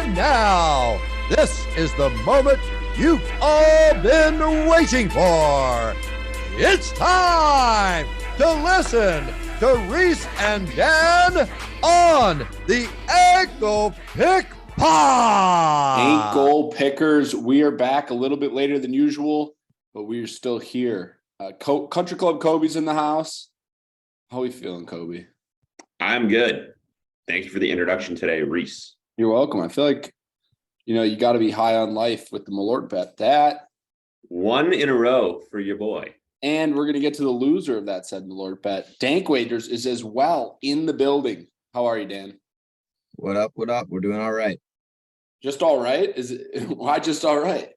And now, this is the moment you've all been waiting for. It's time to listen to Reece and Dan on the Ankle Pick Pod. Ankle Pickers, we are back a little bit later than usual, but we are still here. Country Club Kobe's in the house. How are we feeling, Kobe? I'm good. Thank you for the introduction today, Reece. You're welcome. I feel like, you got to be high on life with the Malort bet. That. One in a row for your boy. And we're going to get to the loser of that said Malort bet. DanKwagers is as well in the building. How are you, Dan? What up? What up? We're doing all right. Just all right? Why just all right?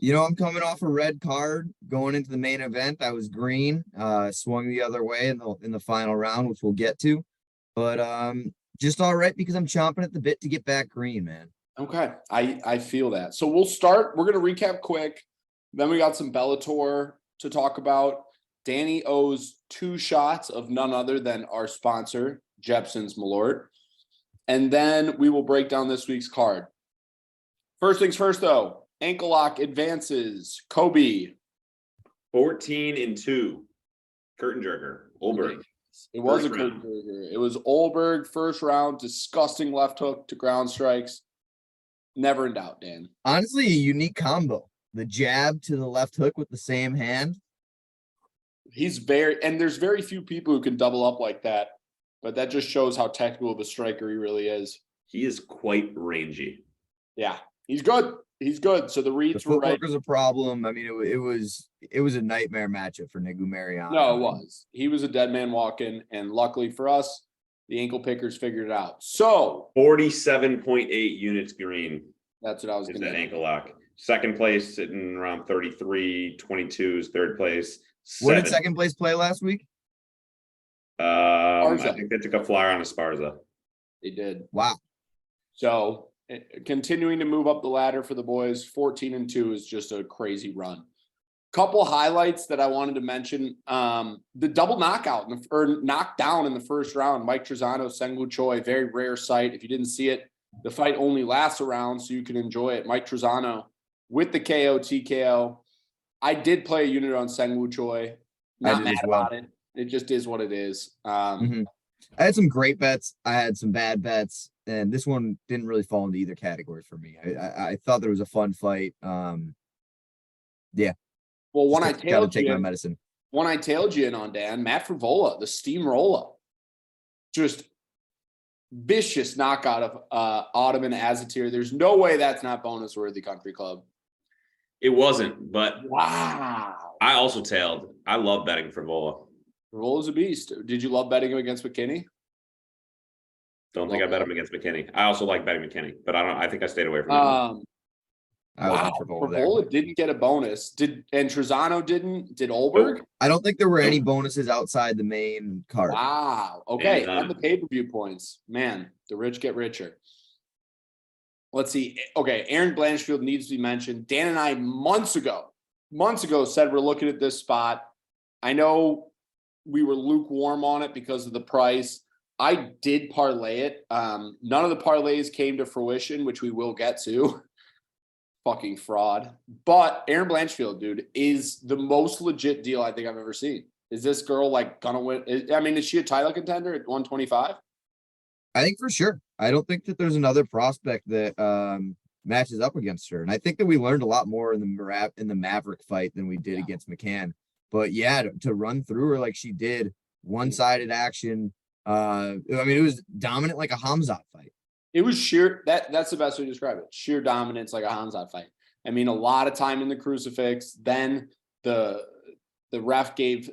I'm coming off a red card going into the main event. I was green, swung the other way in the final round, which we'll get to. But just all right because I'm chomping at the bit to get back green, man. Okay. I feel that. So we'll start. We're going to recap quick. Then we got some Bellator to talk about. Danny owes 2 shots of none other than our sponsor, Jepson's Malort. And then we will break down this week's card. First things first, though. Ankle lock advances. Kobe. 14-2. Curtain jerker. Olberg. It was a curtain jerker. It was Olberg, first round, disgusting left hook to ground strikes. Never in doubt, Dan. Honestly, a unique combo. The jab to the left hook with the same hand. There's very few people who can double up like that, but that just shows how technical of a striker he really is. He is quite rangy. Yeah, he's good. He's good. So the reads were right. The footwork was a problem. I mean, it was a nightmare matchup for Nigu Mariano. No, it was. He was a dead man walking, and luckily for us, the ankle pickers figured it out. So 47.8 units green. That's what I was going to say. Ankle lock. Second place sitting around 33, 22 is third place. What did second place play last week? I think they took a flyer on Esparza. They did. Wow. So continuing to move up the ladder for the boys, 14-2 is just a crazy run. Couple highlights that I wanted to mention. The double knockout or knockdown in the first round. Mike Trezano, Sengwu Choi, very rare sight. If you didn't see it, the fight only lasts a round, so you can enjoy it. Mike Trezano with the KO, TKO. I did play a unit on Sengwu Choi. Not mad about it. It just is what it is. I had some great bets. I had some bad bets. And this one didn't really fall into either category for me. I thought there was a fun fight. Yeah. Well, when I tailed you in on Dan, Matt Frivola, the steamroller, just vicious knockout of Ottoman Azatir. There's no way that's not bonus worthy, Country Club. It wasn't, but wow. I also tailed. I love betting Frivola. Frivola's a beast. Did you love betting him against McKinney? Don't think I bet him against McKinney. I also like betting McKinney, but I think I stayed away from him. Frivola didn't get a bonus. And Trezano didn't? Did Olberg? I don't think there were any bonuses outside the main card. Wow. Okay. And the pay-per-view points. Man, the rich get richer. Let's see. Okay. Aaron Blanchfield needs to be mentioned. Dan and I months ago said we're looking at this spot. I know we were lukewarm on it because of the price. I did parlay it. None of the parlays came to fruition, which we will get to. Fucking fraud. But Aaron Blanchfield, dude, is the most legit deal I think I've ever seen. Is this girl gonna win? Is she a title contender at 125? I think for sure. I don't think that there's another prospect that matches up against her. And I think that we learned a lot more in the Maverick fight than we did against McCann. But yeah, to run through her like she did, one-sided action. It was dominant like a Hamzat fight. It was sheer, that's the best way to describe it. Sheer dominance like a Hamzat fight. A lot of time in the crucifix. Then the ref gave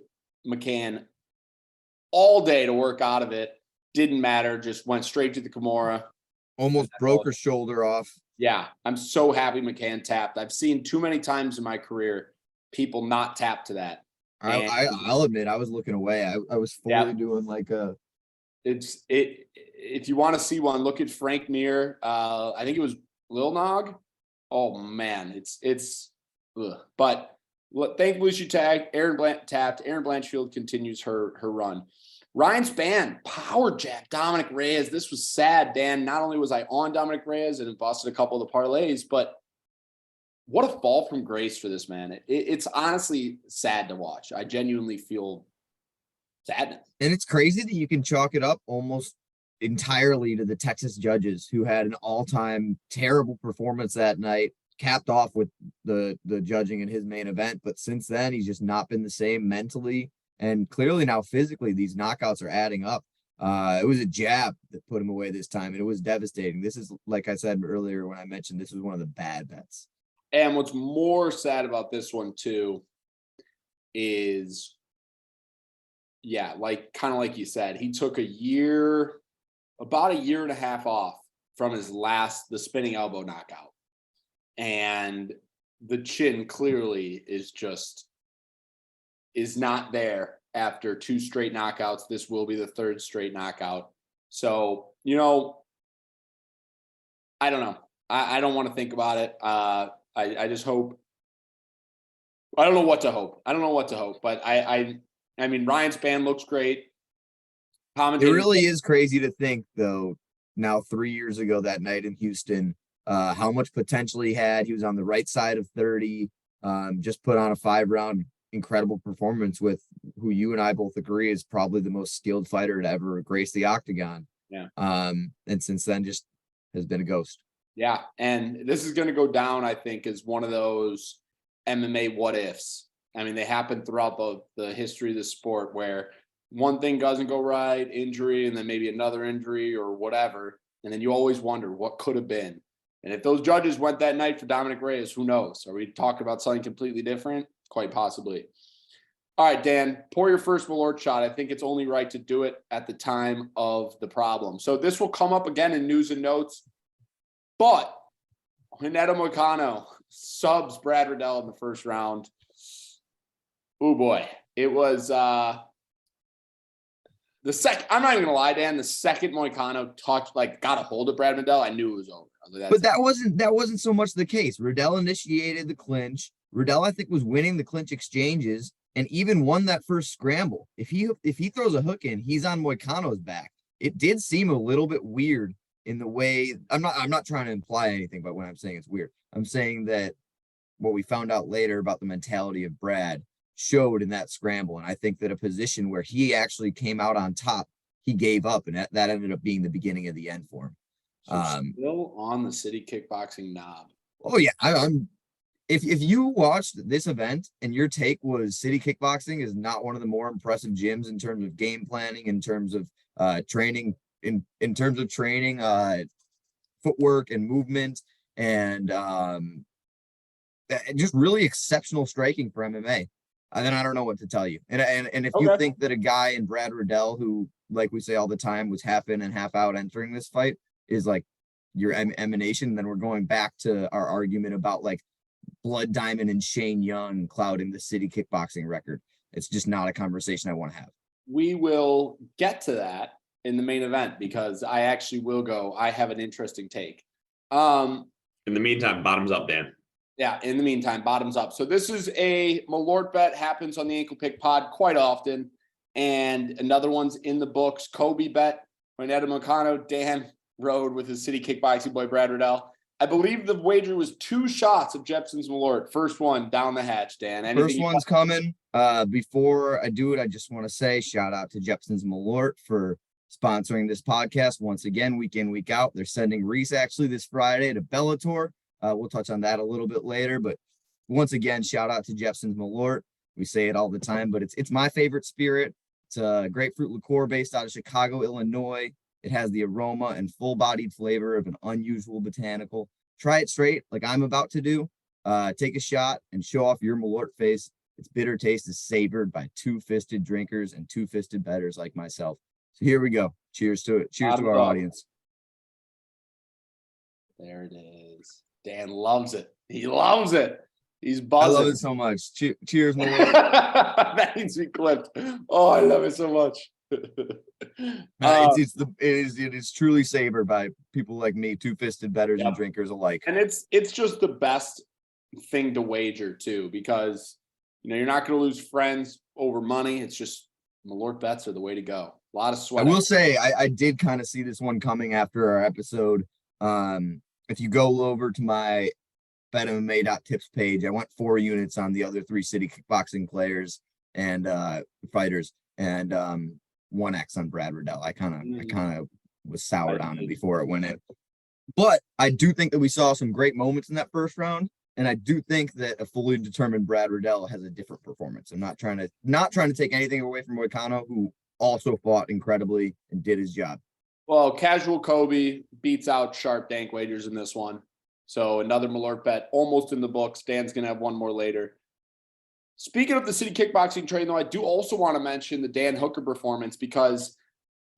McCann all day to work out of it. Didn't matter, just went straight to the Kimura. Almost broke her shoulder off. Yeah, I'm so happy McCann tapped. I've seen too many times in my career people not tap to that. I'll admit I was looking away. I was fully doing like a. If you want to see one, look at Frank Mir. I think it was Lil Nog. Oh man, it's. Ugh. But thankfully she tagged. Aaron tapped. Aaron Blanchfield continues her run. Ryan Spann, power jack Dominic Reyes. This was sad, Dan. Not only was I on Dominic Reyes and busted a couple of the parlays, but what a fall from grace for this man. It's honestly sad to watch. I genuinely feel sadness. And it's crazy that you can chalk it up almost entirely to the Texas judges, who had an all-time terrible performance that night, capped off with the judging in his main event. But since then, he's just not been the same mentally. And clearly now physically, these knockouts are adding up. It was a jab that put him away this time, and it was devastating. This is, like I said earlier when I mentioned, this was one of the bad bets. And what's more sad about this one too is, yeah, kind of like you said, he took about a year and a half off from the spinning elbow knockout. And the chin clearly is not there after 2 straight knockouts. This will be the 3rd straight knockout. So, I don't know. I don't want to think about it. I just hope. I don't know what to hope. But I mean, Ryan Spann looks great. It really is crazy to think, though, now 3 years ago that night in Houston, how much potential he had. He was on the right side of 30, just put on a 5-round incredible performance with who you and I both agree is probably the most skilled fighter to ever grace the octagon. Yeah. And since then just has been a ghost. Yeah. And this is going to go down, I think, as one of those MMA what ifs. I mean, they happen throughout the history of the sport where one thing doesn't go right, injury, and then maybe another injury or whatever. And then you always wonder what could have been. And if those judges went that night for Dominic Reyes, who knows? Are we talking about something completely different? Quite possibly. All right, Dan, pour your first Malort shot. I think it's only right to do it at the time of the problem. So this will come up again in news and notes. But Renato Moicano subs Brad Riddell in the first round. Oh boy. It was the second. I'm not even gonna lie, Dan. The second Moicano got a hold of Brad Riddell, I knew it was over. But that wasn't so much the case. Riddell initiated the clinch. Riddell, I think, was winning the clinch exchanges and even won that first scramble. If he throws a hook in, he's on Moicano's back. It did seem a little bit weird in the way. I'm not trying to imply anything, but when I'm saying it's weird, I'm saying that what we found out later about the mentality of Brad showed in that scramble. And I think that a position where he actually came out on top, he gave up, and that ended up being the beginning of the end for him. So still on the city kickboxing knob. Oh yeah, I'm. If you watched this event and your take was City Kickboxing is not one of the more impressive gyms in terms of game planning, in terms of training, in terms of training, footwork and movement, and just really exceptional striking for MMA, then I don't know what to tell you. And if you think that a guy in Brad Riddell, who, like we say all the time, was half in and half out entering this fight, is like your emanation, then we're going back to our argument about like Blood Diamond and Shane Young clouding the City Kickboxing record. It's just not a conversation I want to have. We will get to that in the main event because I actually will go. I have an interesting take. In the meantime, bottoms up, Dan. Yeah, in the meantime, bottoms up. So this is a Malort bet, happens on the Ankle Pick Pod quite often. And another one's in the books. Kobe bet, Renato Moicano, Dan rode with his City Kickboxing boy, Brad Riddell. I believe the wager was 2 shots of Jepson's Malort. First one down the hatch, Dan. First one's coming. Before I do it, I just want to say shout out to Jepson's Malort for sponsoring this podcast once again, week in, week out. They're sending Reece actually this Friday to Bellator. We'll touch on that a little bit later, but once again, shout out to Jepson's Malort. We say it all the time, but it's my favorite spirit. It's a grapefruit liqueur based out of Chicago, Illinois. It has the aroma and full-bodied flavor of an unusual botanical. Try it straight like I'm about to do. Take a shot and show off your Malort face. Its bitter taste is savored by two-fisted drinkers and two-fisted bettors like myself. So here we go. Cheers to it. Cheers to our audience. There it is. Dan loves it. He loves it. He's buzzing. I love it so much. Cheers, Malort. That needs to be clipped. Oh, I love it so much. It is truly savored by people like me, two-fisted bettors and drinkers alike. And it's just the best thing to wager too, because you're not going to lose friends over money. It's just Malort bets are the way to go. A lot of sweat. I will say I did kind of see this one coming after our episode. If you go over to my betmma.tips page, I went 4 units on the other 3 city kickboxing players and fighters, and 1x on Brad Riddell. I kind of was soured on him before it went in. But I do think that we saw some great moments in that first round. And I do think that a fully determined Brad Riddell has a different performance. I'm not trying to take anything away from Moicano, who also fought incredibly and did his job. Well, Casual Kobe beats out Sharp DanKwagers in this one. So another Malort bet almost in the books. Dan's going to have one more later. Speaking of the city kickboxing train, though, I do also want to mention the Dan Hooker performance, because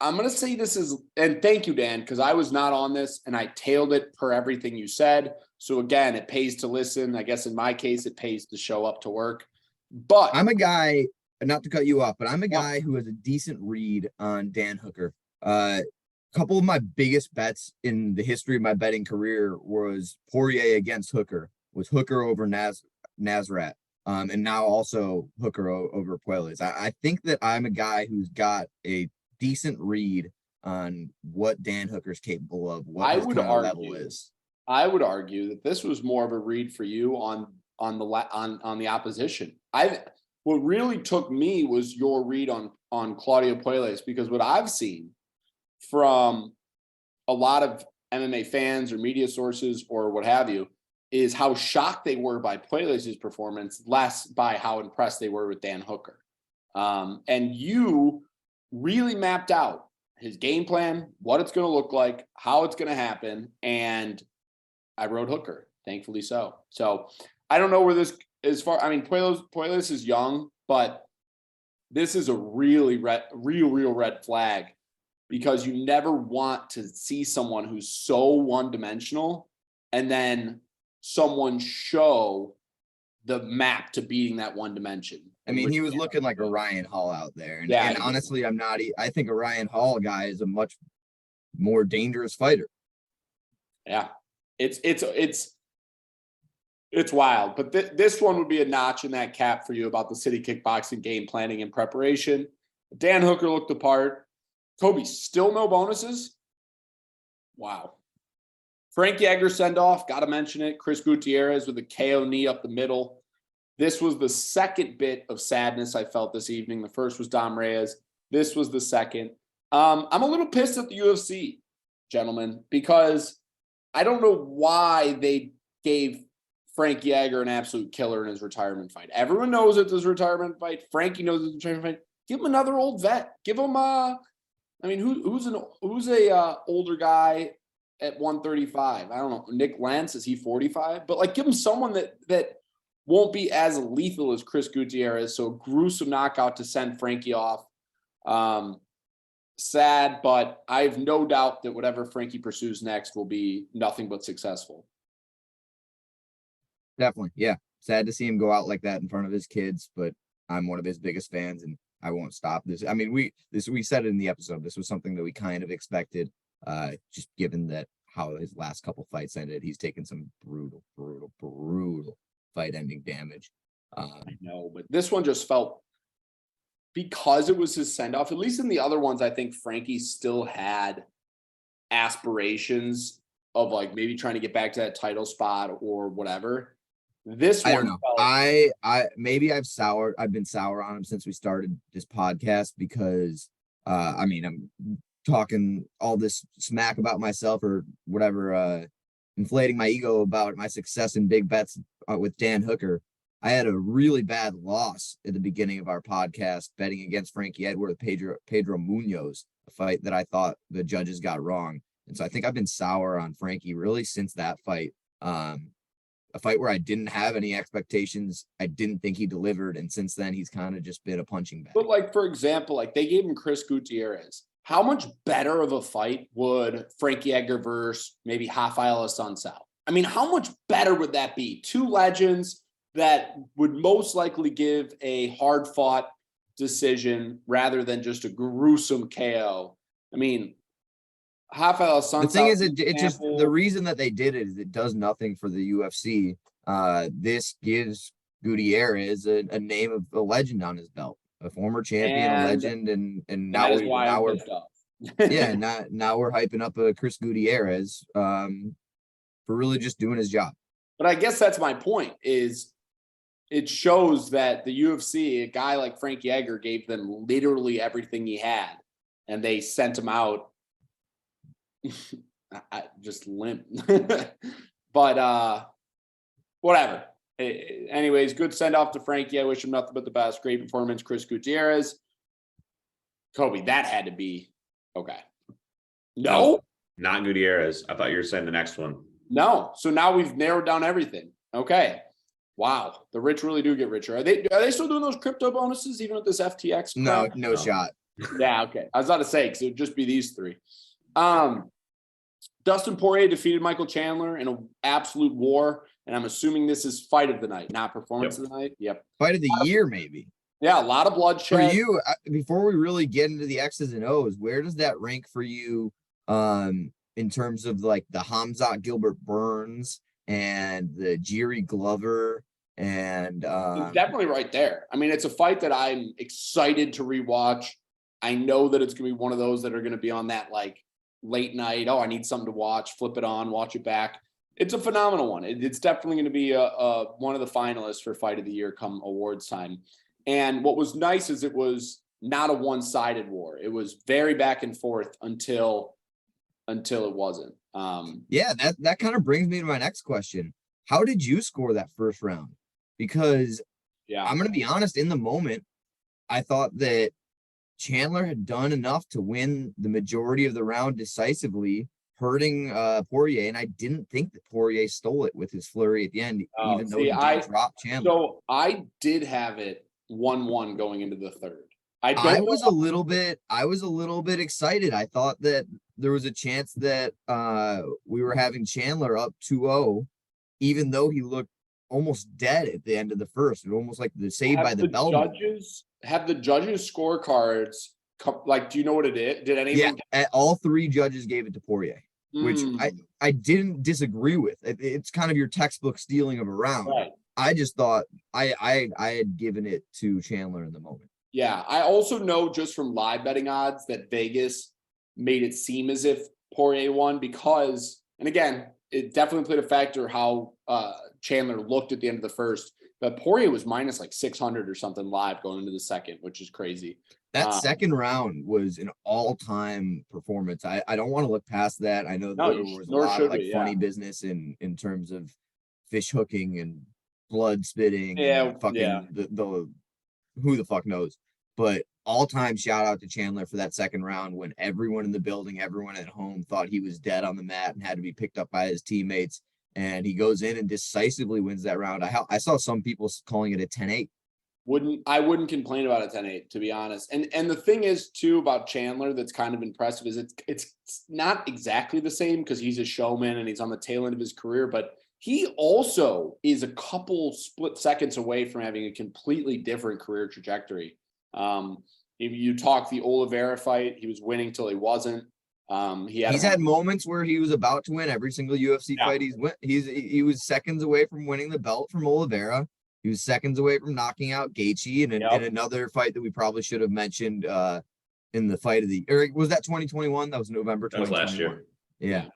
I'm going to say this is, and thank you, Dan, because I was not on this and I tailed it per everything you said. So again, it pays to listen. I guess in my case, it pays to show up to work. But I'm a guy, not to cut you off, but I'm a guy who has a decent read on Dan Hooker. A couple of my biggest bets in the history of my betting career was Poirier against Hooker, was Hooker over Nasrat. And now also Hooker over Puelles. I think that I'm a guy who's got a decent read on what Dan Hooker's capable of, what his kind of level is. I would argue that this was more of a read for you on the opposition. What really took me was your read on Claudio Puelles, because what I've seen from a lot of MMA fans or media sources or what have you is how shocked they were by Puelles' performance, less by how impressed they were with Dan Hooker. And you really mapped out his game plan, what it's going to look like, how it's going to happen, and I rode Hooker, thankfully so. So I don't know where this is far. I mean, Puelles is young, but this is a really real red flag, because you never want to see someone who's so one-dimensional and then someone show the map to beating that one dimension. I mean, he was looking like Orion Hall out there. And honestly, I think Orion Hall guy is a much more dangerous fighter. Yeah, it's wild. But this one would be a notch in that cap for you about the city kickboxing game planning and preparation. Dan Hooker looked the part. Kobe, still no bonuses? Wow. Frank Yeager send-off, got to mention it. Chris Gutierrez with a KO knee up the middle. This was the second bit of sadness I felt this evening. The first was Dom Reyes. This was the second. I'm a little pissed at the UFC, gentlemen, because I don't know why they gave Frank Yeager an absolute killer in his retirement fight. Everyone knows it's his retirement fight. Frankie knows it's his retirement fight. Give him another old vet. Give him who's a older guy at 135? I don't know. Nick Lentz, is he 45? But give him someone that won't be as lethal as Chris Gutierrez. So a gruesome knockout to send Frankie off. Sad, but I have no doubt that whatever Frankie pursues next will be nothing but successful. Definitely. Yeah. Sad to see him go out like that in front of his kids, but I'm one of his biggest fans and I won't stop this. I mean, we said it in the episode. This was something that we kind of expected, just given that how his last couple fights ended. He's taken some brutal fight ending damage. I know, but this one just felt, because it was his send-off, at least in the other ones, I think Frankie still had aspirations of maybe trying to get back to that title spot or whatever. This one, I don't know. I've been sour on him since we started this podcast because I'm talking all this smack about myself or whatever, inflating my ego about my success in big bets with Dan Hooker. I had a really bad loss at the beginning of our podcast betting against Frankie Edward with Pedro Munoz, a fight that I thought the judges got wrong. And so I think I've been sour on Frankie really since that fight. A fight where I didn't have any expectations. I didn't think he delivered. And since then, he's kind of just been a punching bag. But for example, they gave him Chris Gutierrez. How much better of a fight would Frankie Edgar versus maybe Rafael Assunção? I mean, how much better would that be? Two legends that would most likely give a hard-fought decision rather than just a gruesome KO. I mean, Rafael Assunção. The thing is, it just, the reason that they did it is it does nothing for the UFC. This gives Gutierrez a name of a legend on his belt. a former champion, a legend, and now that is why now I'm we're pissed off. yeah, now we're hyping up a Chris Gutierrez for really just doing his job. But I guess that's my point, is it shows that the UFC, a guy like Frankie Edgar, gave them literally everything he had, and they sent him out just limp. But whatever. Anyways, good send off to Frankie. I wish him nothing but the best. Great performance, Chris Gutierrez. Kobe, that had to be okay. No, not Gutierrez. I thought you were saying the next one. No. So now we've narrowed down everything. Okay. Wow. The rich really do get richer. Are they still doing those crypto bonuses even with this FTX crap? No shot. Yeah, okay. I was about to say, because it would just be these three. Dustin Poirier defeated Michael Chandler in an absolute war, and I'm assuming this is fight of the night, not performance of the night. Yep. Fight of the year, maybe. Yeah, a lot of bloodshed. For you, before we really get into the X's and O's, where does that rank for you in terms of like the Hamzat Gilbert Burns and the Jiri Glover and it's definitely right there. I mean, it's a fight that I'm excited to rewatch. I know that it's gonna be one of those that are gonna be on that like late night. Oh, I need something to watch, flip it on, watch it back. It's a phenomenal one. It's definitely gonna be one of the finalists for fight of the year come awards time. And what was nice is it was not a one-sided war. It was very back and forth until it wasn't. Yeah, that kind of brings me to my next question. How did you score that first round? Because I'm going to be honest, in the moment, I thought that Chandler had done enough to win the majority of the round decisively, hurting Poirier, and I didn't think that Poirier stole it with his flurry at the end, even though he did drop Chandler. So I did have it 1-1 going into the third. I was a little bit excited. I thought that there was a chance that we were having Chandler up 2-0, even though he looked almost dead at the end of the first. It almost like the Saved by the Bell. Have the judges scorecards like, do you know what it is? Did anyone? Yeah, all three judges gave it to Poirier, which I didn't disagree with. It's kind of your textbook stealing of a round. Right. I just thought I had given it to Chandler in the moment. Yeah, I also know just from live betting odds that Vegas made it seem as if Poirier won because, and again, it definitely played a factor how Chandler looked at the end of the first, but Poirier was minus like 600 or something live going into the second, which is crazy. That second round was an all-time performance. I don't want to look past that. I know there was a lot of like funny business in terms of fish hooking and blood spitting. The who the fuck knows. But all-time shout out to Chandler for that second round when everyone in the building, everyone at home thought he was dead on the mat and had to be picked up by his teammates. And he goes in and decisively wins that round. I saw some people calling it a 10-8. I wouldn't complain about a 10-8, to be honest. And the thing is too about Chandler that's kind of impressive is it's not exactly the same because he's a showman and he's on the tail end of his career, but he also is a couple split seconds away from having a completely different career trajectory. If you talk the Oliveira fight, he was winning till he wasn't. He's had moments where he was about to win every single UFC fight he was seconds away from winning the belt from Oliveira. He was seconds away from knocking out Gaethje in another fight that we probably should have mentioned in the fight of the, or was that 2021? That was November 2021. That was last year. Yeah.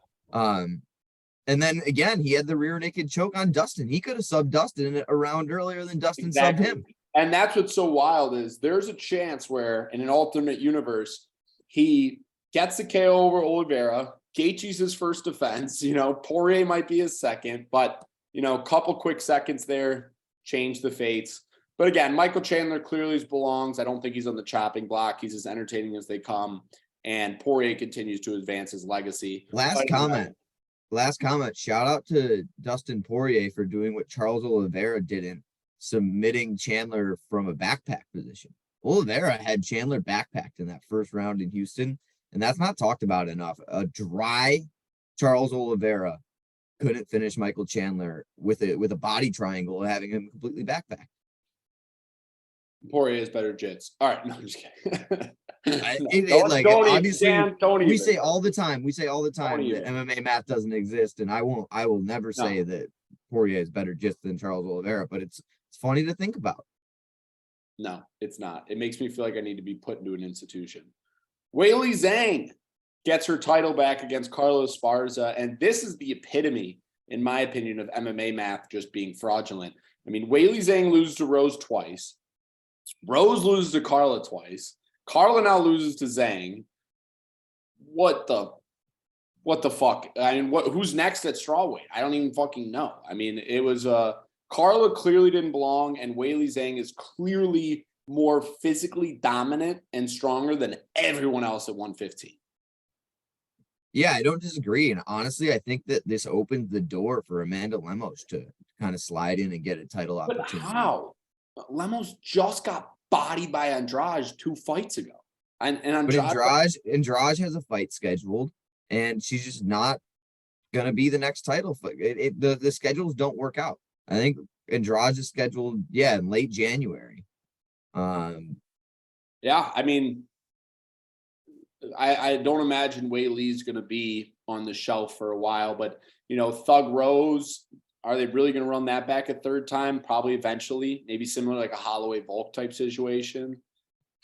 And then again, he had the rear naked choke on Dustin. He could have subbed Dustin in a round earlier than Dustin subbed him. And that's what's so wild is there's a chance where in an alternate universe, he gets the KO over Oliveira. Gaethje's his first defense. Poirier might be his second, but a couple quick seconds there change the fates. But again, Michael Chandler clearly belongs. I don't think he's on the chopping block. He's as entertaining as they come. And Poirier continues to advance his legacy. Last comment. Shout out to Dustin Poirier for doing what Charles Oliveira didn't, submitting Chandler from a backpack position. Oliveira had Chandler backpacked in that first round in Houston, and that's not talked about enough. A dry Charles Oliveira couldn't finish Michael Chandler with a body triangle, having him completely backpacked. Poirier is better jits. All right, no, I'm just kidding. We say all the time that MMA math doesn't exist, and I will never say that Poirier is better jits than Charles Oliveira, but it's funny to think about. No, it's not. It makes me feel like I need to be put into an institution. Weili Zhang gets her title back against Carlos Esparza, and this is the epitome, in my opinion, of MMA math just being fraudulent. I mean, Weili Zhang loses to Rose twice. Rose loses to Carla twice. Carla now loses to Zhang. What the fuck? I mean, who's next at strawweight? I don't even fucking know. I mean, it was Carla clearly didn't belong, and Weili Zhang is clearly more physically dominant and stronger than everyone else at 115. Yeah, I don't disagree. And honestly, I think that this opens the door for Amanda Lemos to kind of slide in and get a title opportunity. But how? Lemos just got bodied by Andrade 2 fights ago. And Andrade has a fight scheduled, and she's just not going to be the next title fight. The schedules don't work out. I think Andrade is scheduled, in late January. Yeah, I mean, I don't imagine Weili's going to be on the shelf for a while, but, Thug Rose, are they really going to run that back a third time? Probably eventually, maybe similar like a Holloway Volk type situation.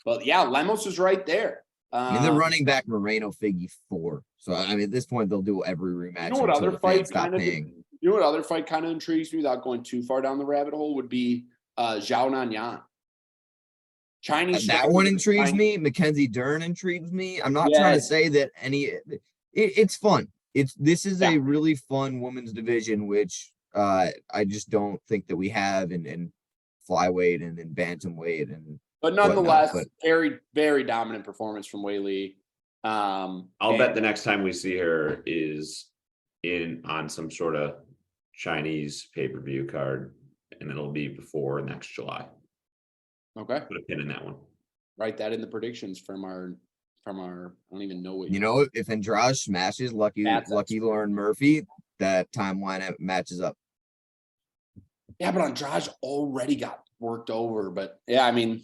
But yeah, Lemos is right there. I mean, they're running back Moreno Figgy 4. So, I mean, at this point, they'll do every rematch. You know what other fight kind of intrigues me without going too far down the rabbit hole would be Zhao Nanyan. Chinese. That one intrigues me. Mackenzie Dern intrigues me. I'm not trying to say that it's fun. This is a really fun women's division, which I just don't think that we have in flyweight and in bantamweight but nonetheless, very, very dominant performance from Weili. I'll bet the next time we see her is on some sort of Chinese pay-per-view card, and it'll be before next July. Okay. Put a pin in that one. Write that in the predictions from our I don't even know what if Andrade smashes Lucky Lauren Murphy, that timeline matches up. Yeah, but Andrade already got worked over. But yeah, I mean,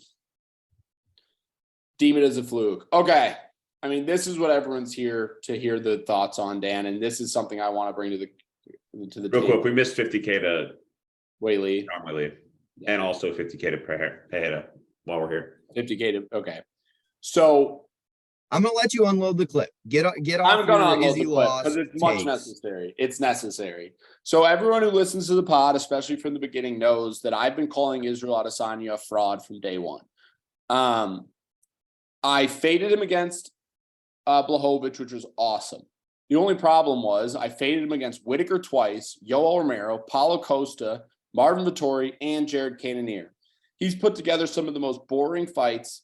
deem it as a fluke. Okay. I mean, this is what everyone's here to hear the thoughts on, Dan, and this is something I want to bring to the real quick. We missed 50K to Weili. And also 50K to Pereira while we're here. 50K to okay. So I'm gonna let you unload the clip. Get off. I'm gonna unload the clip because it's much necessary. It's necessary. So everyone who listens to the pod, especially from the beginning, knows that I've been calling Israel Adesanya a fraud from day one. I faded him against Blachowicz, which was awesome. The only problem was I faded him against Whitaker twice, Yoel Romero, Paulo Costa, Marvin Vettori, and Jared Cannonier. He's put together some of the most boring fights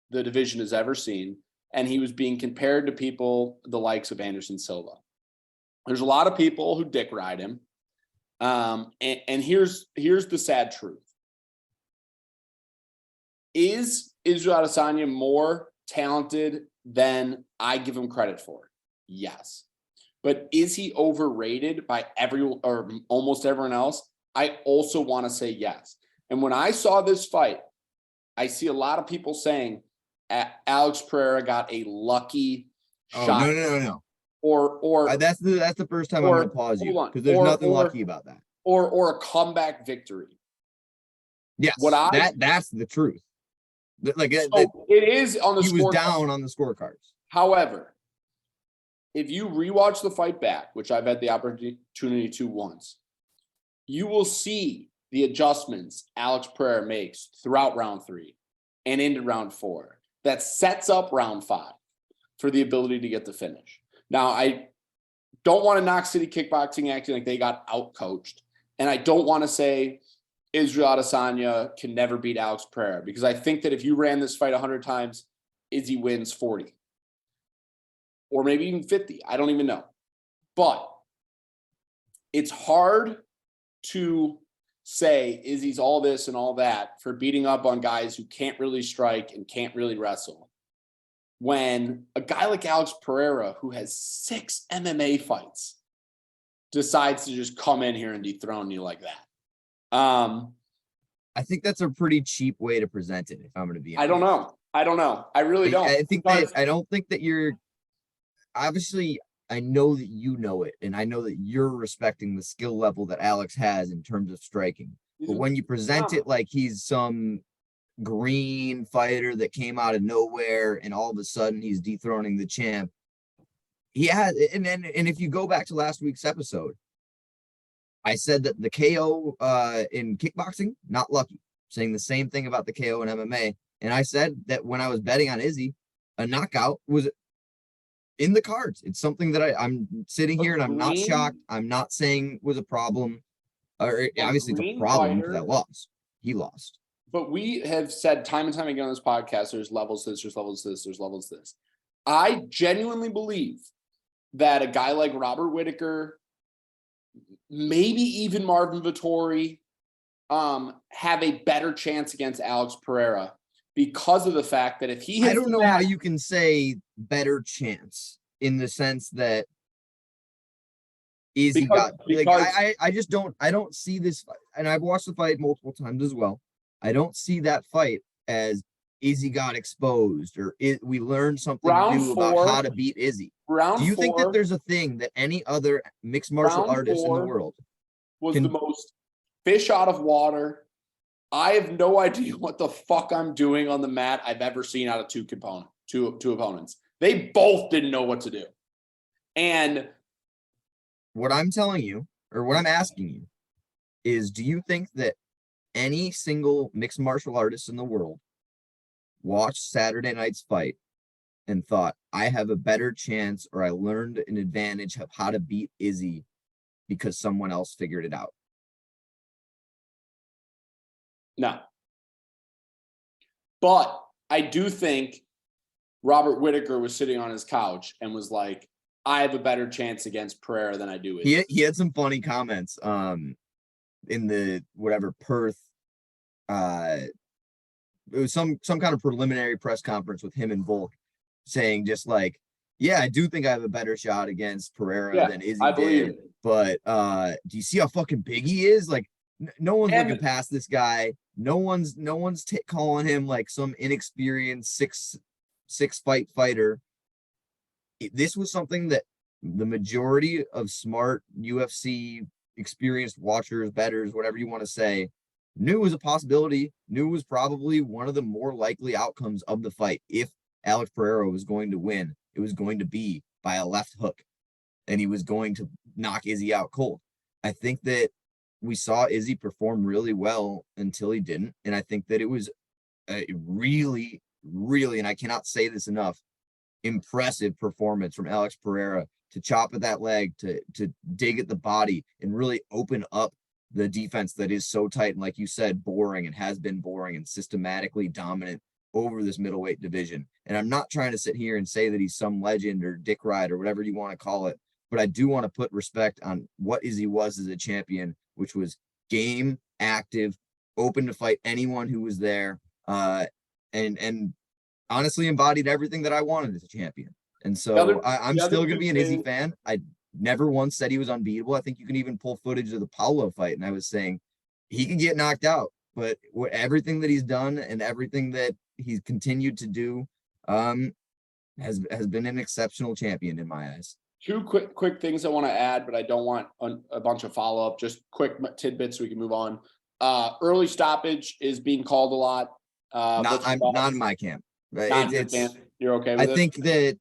the division has ever seen, and he was being compared to people the likes of Anderson Silva. There's a lot of people who dick ride him, and here's the sad truth. Is Israel Adesanya more talented than I give him credit for? Yes. But is he overrated by everyone or almost everyone else? I also want to say yes. And when I saw this fight, I see a lot of people saying Alex Pereira got a lucky shot. No. Or that's the first time I'm going to pause you because there's nothing lucky about that. Or a comeback victory. Yes, that's the truth. Like it is on the. He was down on the scorecards. However, if you rewatch the fight back, which I've had the opportunity to once, you will see the adjustments Alex Pereira makes throughout round 3 and into round 4 that sets up round 5 for the ability to get the finish. Now, I don't want to knock City Kickboxing acting like they got out-coached, and I don't want to say Israel Adesanya can never beat Alex Pereira because I think that if you ran this fight 100 times, Izzy wins 40 or maybe even 50. I don't even know. But it's hard to say Izzy's all this and all that for beating up on guys who can't really strike and can't really wrestle. When a guy like Alex Pereira, who has 6 MMA fights, decides to just come in here and dethrone you like that. I think that's a pretty cheap way to present it, if I'm going to be honest. I don't know. I really don't. I don't think that you're obviously. I know that you know it, and I know that you're respecting the skill level that Alex has in terms of striking. But when you present it like he's some green fighter that came out of nowhere and all of a sudden he's dethroning the champ. He has, and if you go back to last week's episode, I said that the KO in kickboxing, not lucky. Saying the same thing about the KO in MMA. And I said that when I was betting on Izzy, a knockout was in the cards. It's something that I'm sitting here and I'm not shocked. I'm not saying was a problem. Or obviously it's a problem because I lost. He lost. But we have said time and time again on this podcast, there's levels to this, there's levels to this, there's levels to this. I genuinely believe that a guy like Robert Whittaker, maybe even Marvin Vettori, have a better chance against Alex Pereira because of the fact that if he hits I don't know how you can say better chance in the sense that Izzy got like I just don't see this, and I've watched the fight multiple times as well. I don't see that fight as Izzy got exposed or we learned something new about how to beat Izzy. Do you think that there's a thing that any other mixed martial artist in the world was the most fish out of water? I have no idea what the fuck I'm doing on the mat I've ever seen out of two opponents. They both didn't know what to do. And what I'm telling you, or what I'm asking you, is do you think that any single mixed martial artist in the world watched Saturday night's fight and thought, I have a better chance or I learned an advantage of how to beat Izzy because someone else figured it out? No. But I do think Robert Whittaker was sitting on his couch and was like, I have a better chance against Pereira than I do. He had some funny comments in the whatever Perth. It was some kind of preliminary press conference with him and Volk saying just like, yeah, I do think I have a better shot against Pereira than Izzy did. But do you see how fucking big he is? Like, no one's looking past this guy. No one's calling him like some inexperienced six fight fighter. This was something that the majority of smart UFC experienced watchers, bettors, whatever you want to say, knew was a possibility, knew was probably one of the more likely outcomes of the fight. If Alex Pereira was going to win, it was going to be by a left hook, and he was going to knock Izzy out cold. I think that we saw Izzy perform really well until he didn't, and I think that it was a really, really, and I cannot say this enough, impressive performance from Alex Pereira to chop at that leg, to dig at the body and really open up the defense that is so tight and, like you said, boring and has been boring and systematically dominant over this middleweight division. And I'm not trying to sit here and say that he's some legend or dick ride or whatever you want to call it, but I do want to put respect on what Izzy was as a champion, which was game, active, open to fight anyone who was there, and honestly embodied everything that I wanted as a champion. And so I'm still going to be an Izzy fan. I never once said he was unbeatable. I think you can even pull footage of the Paulo fight, and I was saying he could get knocked out, but everything that he's done and everything that he's continued to do has been an exceptional champion in my eyes. Two quick things I want to add, but I don't want a bunch of follow-up, just quick tidbits so we can move on. Early stoppage is being called a lot. I'm not in my camp. You're okay with it? I think that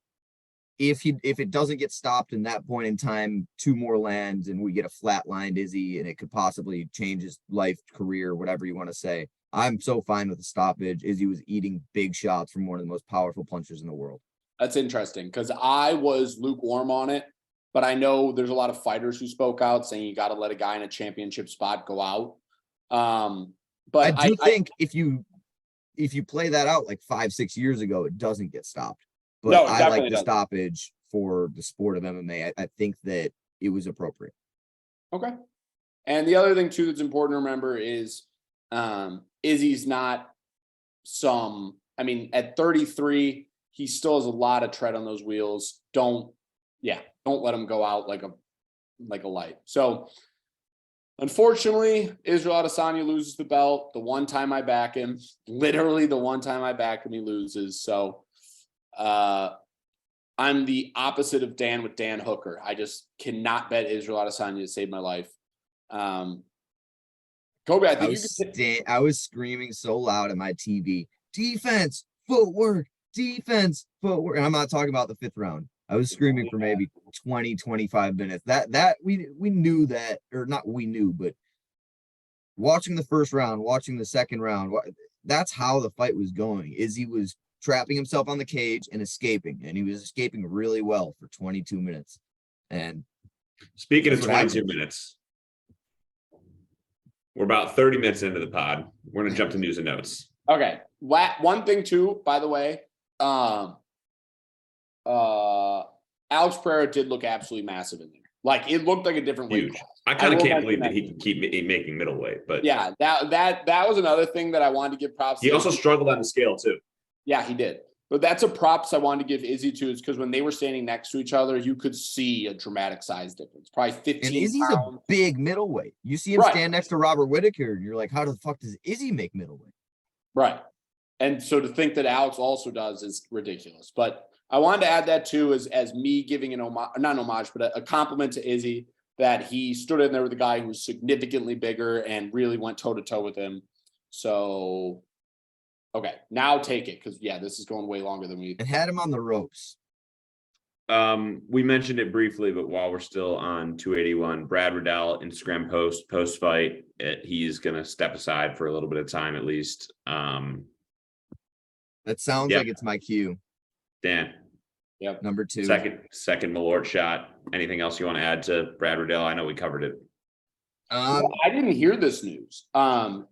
if it doesn't get stopped in that point in time, two more lands and we get a flatlined Izzy and it could possibly change his life, career, whatever you want to say, I'm so fine with the stoppage. Izzy was eating big shots from one of the most powerful punchers in the world. That's interesting because I was lukewarm on it, but I know there's a lot of fighters who spoke out saying you got to let a guy in a championship spot go out. But I think if you play that out like 5-6 years ago, it doesn't get stopped. But no, I like the stoppage for the sport of MMA. I think that it was appropriate. Okay. And the other thing too that's important to remember is Izzy's not at 33, he still has a lot of tread on those wheels. Don't let him go out like a light. So unfortunately, Israel Adesanya loses the belt. The one time I back him, literally the one time I back him, he loses. So I'm the opposite of Dan with Dan Hooker. I just cannot bet Israel Adesanya to save my life. Kobe, I I think I was screaming so loud at my TV, defense, footwork, defense, footwork. And I'm not talking about the 5th round. I was screaming for maybe 20, 25 minutes. That we knew that, or not we knew, but watching the 1st round, watching the 2nd round, that's how the fight was going. Izzy was trapping himself on the cage and escaping, and he was escaping really well for 22 minutes. And speaking of 22 minutes, we're about 30 minutes into the pod. We're going to jump to news and notes. Okay. One thing too, by the way, Alex Pereira did look absolutely massive in there. Like, it looked like a different weight class. I kind of can't believe that he can keep making middleweight, but yeah, that was another thing that I wanted to give props. He also struggled on the scale too. Yeah, he did. But that's a props I wanted to give Izzy to, is because when they were standing next to each other, you could see a dramatic size difference. Probably 15 And Izzy's pounds. a big middleweight. You see him stand next to Robert Whittaker, and you're like, how the fuck does Izzy make middleweight? Right. And so to think that Alex also does is ridiculous. But I wanted to add that too, as me giving an homage, not an homage, but a compliment to Izzy, that he stood in there with a guy who was significantly bigger and really went toe-to-toe with him. So, okay, now take it, because, yeah, this is going way longer than we... And had him on the ropes. We mentioned it briefly, but while we're still on 281, Brad Riddell, Instagram post fight, he's going to step aside for a little bit of time at least. That sounds like it's my cue. Dan. Yep. Number 2. Second Malort shot. Anything else you want to add to Brad Riddell? I know we covered it. Well, I didn't hear this news.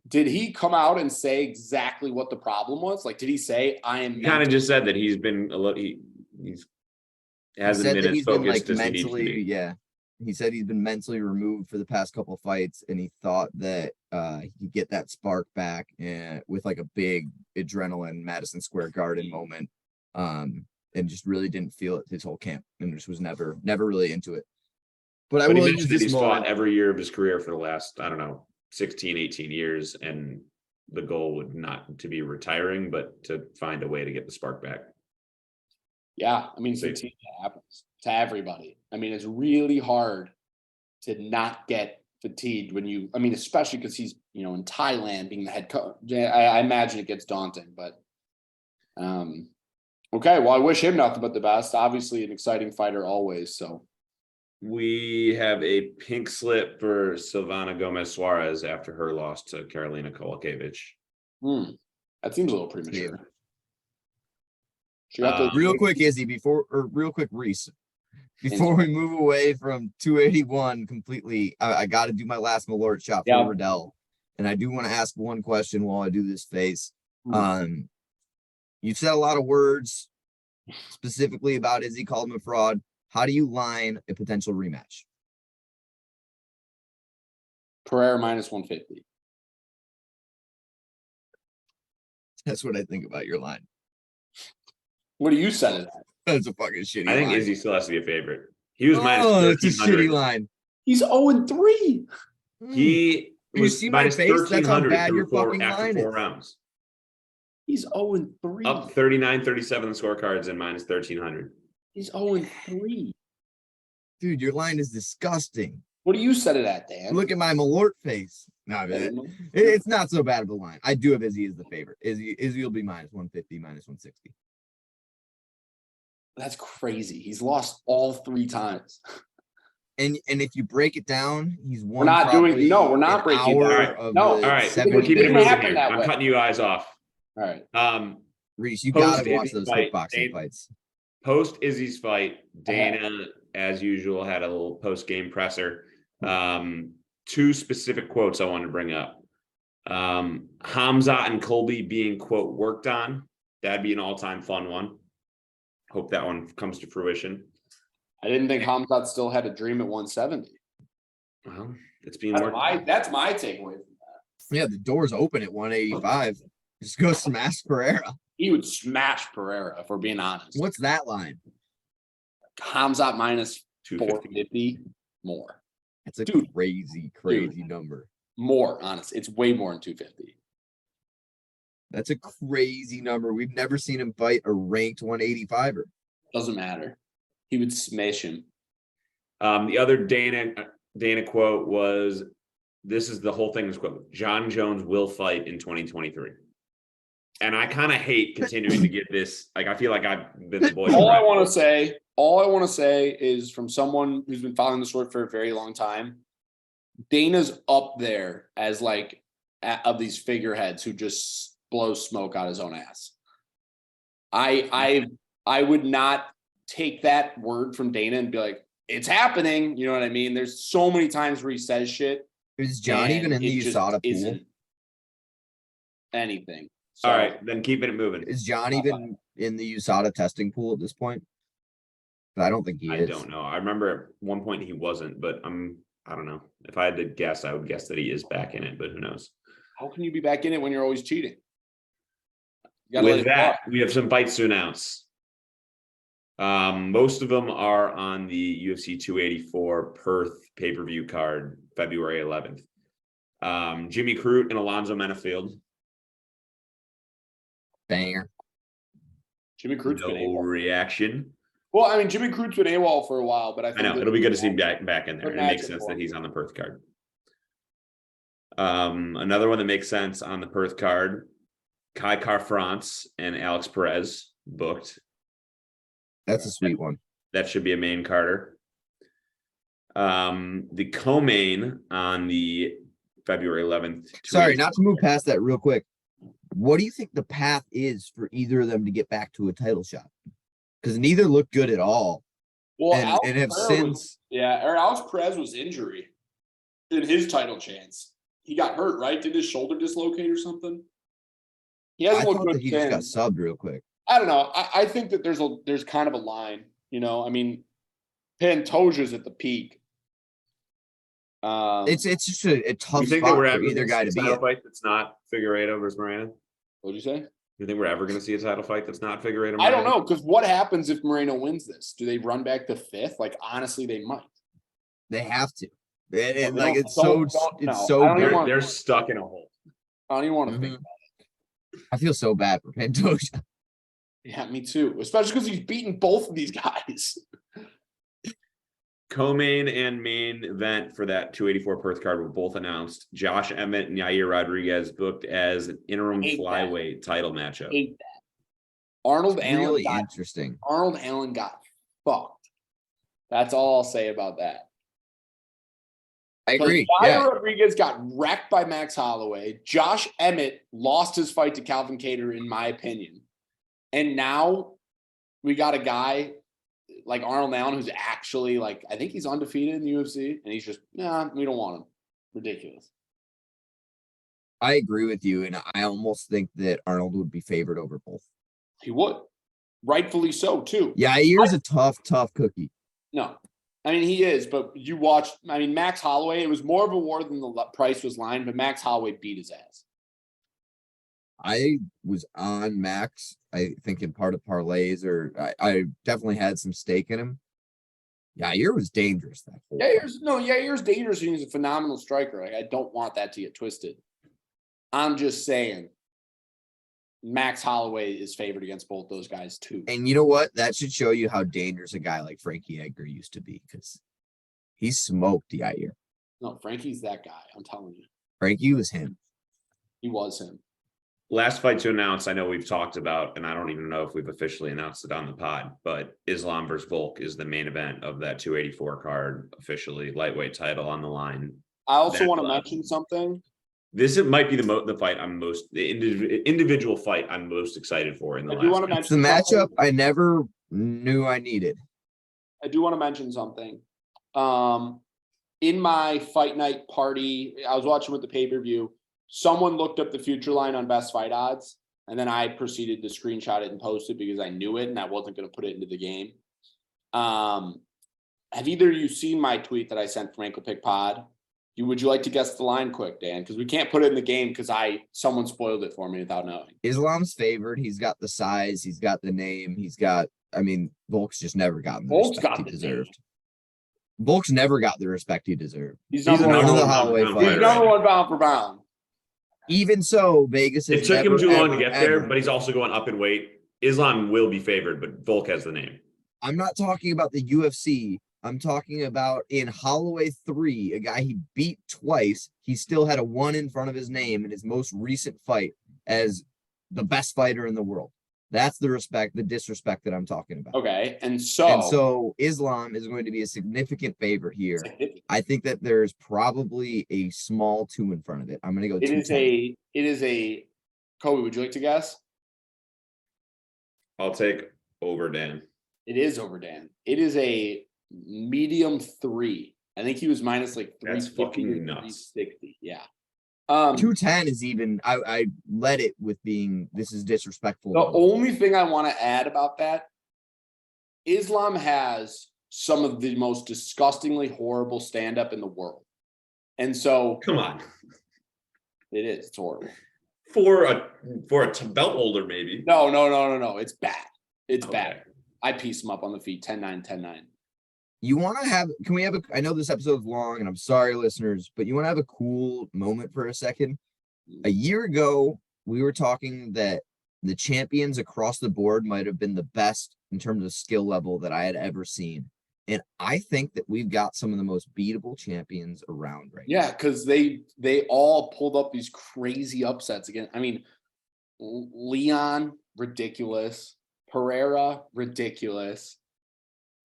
Did he come out and say exactly what the problem was? Like, did he say, I am... He kind of just said that he's been a little... He hasn't been as focused as he needs to be. Yeah. He said he's been mentally removed for the past couple of fights, and he thought that he could get that spark back with like a big adrenaline Madison Square Garden moment. And just really didn't feel it his whole camp, and just was never really into it. But I will use this he's moment. Fought every year of his career for the last, 16, 18 years, and the goal would not to be retiring, but to find a way to get the spark back. Yeah, I mean, fatigue happens to everybody. I mean, it's really hard to not get fatigued when you, especially because he's, in Thailand being the head coach. I imagine it gets daunting, but okay, well, I wish him nothing but the best. Obviously, an exciting fighter always. So we have a pink slip for Silvana Gomez Suarez after her loss to Karolina Kowalkiewicz. That seems a little premature. Real quick, Izzy, real quick, Reece, before we move away from 281 completely, I got to do my last Malort shot for Riddell, and I do want to ask one question while I do this face. You've said a lot of words specifically about Izzy, called him a fraud. How do you line a potential rematch? Pereira minus 150. That's what I think about your line. What do you set it at? That's a fucking shitty I think line. Izzy still has to be a favorite. He was minus 1300. That's a shitty line. He's 0-3. He was you see my face? That's how bad your fucking line is. 4 rounds. He's 0-3. Up 39-37 scorecards and minus 1300. He's 0-3. Dude, your line is disgusting. What do you set it at, Dan? Look at my Malort face. No, it's not so bad of a line. I do have Izzy as the favorite. Izzy will be minus 150, minus 160. That's crazy. He's lost all 3 times. And if you break it down, he's won. We're not breaking it down. All right. We're keeping it moving here. I'm cutting you guys off. All right. Reece, you gotta watch those kickboxing fights. Post Izzy's fight, Dana, as usual, had a little post-game presser. 2 specific quotes I wanted to bring up. Hamzat and Colby being, quote, worked on. That'd be an all-time fun one. Hope that one comes to fruition. I didn't think Hamzat still had a dream at 170. Well, it's being worked on. That's my takeaway from that. Yeah, the door's open at 185. Just go smash Pereira. He would smash Pereira, if we're being honest. What's that line? Hamzat minus 450 more. That's a crazy number. More, honest. It's way more than 250. That's a crazy number. We've never seen him fight a ranked 185er. Doesn't matter. He would smash him. The other Dana quote was, this is the whole thing is quote, John Jones will fight in 2023. And I kind of hate continuing to get this. Like, I feel like I've been the boy. All I want to say is from someone who's been following the sport for a very long time, Dana's up there as like of these figureheads who just blows smoke out his own ass. I would not take that word from Dana and be like, it's happening. You know what I mean? There's so many times where he says shit. Is John even in the USADA pool? Anything. So, all right, then keeping it moving. Is John even in the USADA testing pool at this point? I don't think he is. I don't know. I remember at one point he wasn't, but I don't know. If I had to guess, I would guess that he is back in it, but who knows? How can you be back in it when you're always cheating? With that, we have some fights to announce. Most of them are on the UFC 284 Perth pay-per-view card, February 11th. Jimmy Crute and Alonzo Menafield. Banger. Jimmy Crute's been AWOL. Reaction. Well, I mean, Jimmy Crute's been AWOL for a while, but I think know it'll be good to see him back in there. It makes sense that he's on the Perth card. Another one that makes sense on the Perth card, Kai Car-France and Alex Perez booked. That's a sweet one. That should be a main Carter. The co-main on the February 11th. Sorry, not to move past that real quick. What do you think the path is for either of them to get back to a title shot? Because neither looked good at all. Well, and have since. Alex Perez was injury in his title chance. He got hurt, right? Did his shoulder dislocate or something? He hasn't looked good. He just got subbed real quick. I don't know. I think that there's kind of a line, you know. I mean, Pantoja's at the peak. It's just a tough you think spot that we're for either guy to be in. Fight that's not Figueiredo versus Moreno? What'd you say? You think we're ever going to see a title fight that's not Figueiredo? I don't know, because what happens if Moreno wins this? Do they run back to fifth? Like, honestly, they might. They have to. They're stuck in a hole. I don't even want to think about it. I feel so bad for Pantoja. Yeah, me too. Especially because he's beaten both of these guys. Co-main and main event for that 284 Perth card were both announced. Josh Emmett and Yair Rodriguez booked as an interim flyweight title matchup. Arnold Allen got fucked. That's all I'll say about that. I agree. Yair Rodriguez got wrecked by Max Holloway. Josh Emmett lost his fight to Calvin Kattar, in my opinion. And now we got a guy like Arnold Allen, who's actually like, I think he's undefeated in the UFC, and he's just, nah, we don't want him. Ridiculous. I agree with you, and I almost think that Arnold would be favored over both. He would. Rightfully so, too. Yeah, Yair's a tough cookie. No. I mean, he is, but you watched, I mean, Max Holloway, it was more of a war than the price was lined, but Max Holloway beat his ass. I was on Max, I think in part of parlays, or I definitely had some stake in him. Yair was dangerous that whole Yair's dangerous, and he's a phenomenal striker. Like, I don't want that to get twisted. I'm just saying Max Holloway is favored against both those guys too. And you know what? That should show you how dangerous a guy like Frankie Edgar used to be, because he smoked Yair. No, Frankie's that guy. I'm telling you. Frankie was him. He was him. Last fight to announce, I know we've talked about, and I don't even know if we've officially announced it on the pod, but Islam versus Volk is the main event of that 284 card, officially lightweight title on the line. I also want to mention something. This might be the individual fight I'm most excited for in the last. It's the matchup I never knew I needed. I do want to mention something. In my fight night party, I was watching with the pay-per-view. Someone looked up the future line on Best Fight Odds, and then I proceeded to screenshot it and post it because I knew it and I wasn't going to put it into the game. Have either of you seen my tweet that I sent from Ankle Pick Pod? Would you like to guess the line quick, Dan? Because we can't put it in the game because someone spoiled it for me without knowing. Islam's favored. He's got the size. He's got the name. Volk's just never gotten the respect he deserved. Volk's never got the respect he deserved. He's number one pound for pound. Even so, Vegas it took him too long to get there, but he's also going up in weight. Islam will be favored, but Volk has the name. I'm not talking about the UFC. I'm talking about in Holloway 3, a guy he beat twice. He still had a 1 in front of his name in his most recent fight as the best fighter in the world. That's the disrespect that I'm talking about. Okay. And So so Islam is going to be a significant favorite here. I think that there's probably a small 2 in front of it. I'm going to go 210. it is a Kobe, would you like to guess? I'll take over Dan. It is over Dan. It is a medium 3. I think he was minus like 350 That's fucking or nuts. 360. Yeah. 210 is even, I led it with being, this is disrespectful. The only thing I want to add about that, Islam has some of the most disgustingly horrible stand-up in the world. And so Come on. it is. It's horrible. For a belt holder, maybe. No. It's bad. It's Okay. bad. I piece him up on the feet. 10-9, 10-9. You want to have, can we have I know this episode is long and I'm sorry, listeners, but you want to have a cool moment for a second? A year ago, we were talking that the champions across the board might have been the best in terms of skill level that I had ever seen. And I think that we've got some of the most beatable champions around right now. Yeah, because they all pulled up these crazy upsets again. I mean, Leon, ridiculous. Pereira, ridiculous.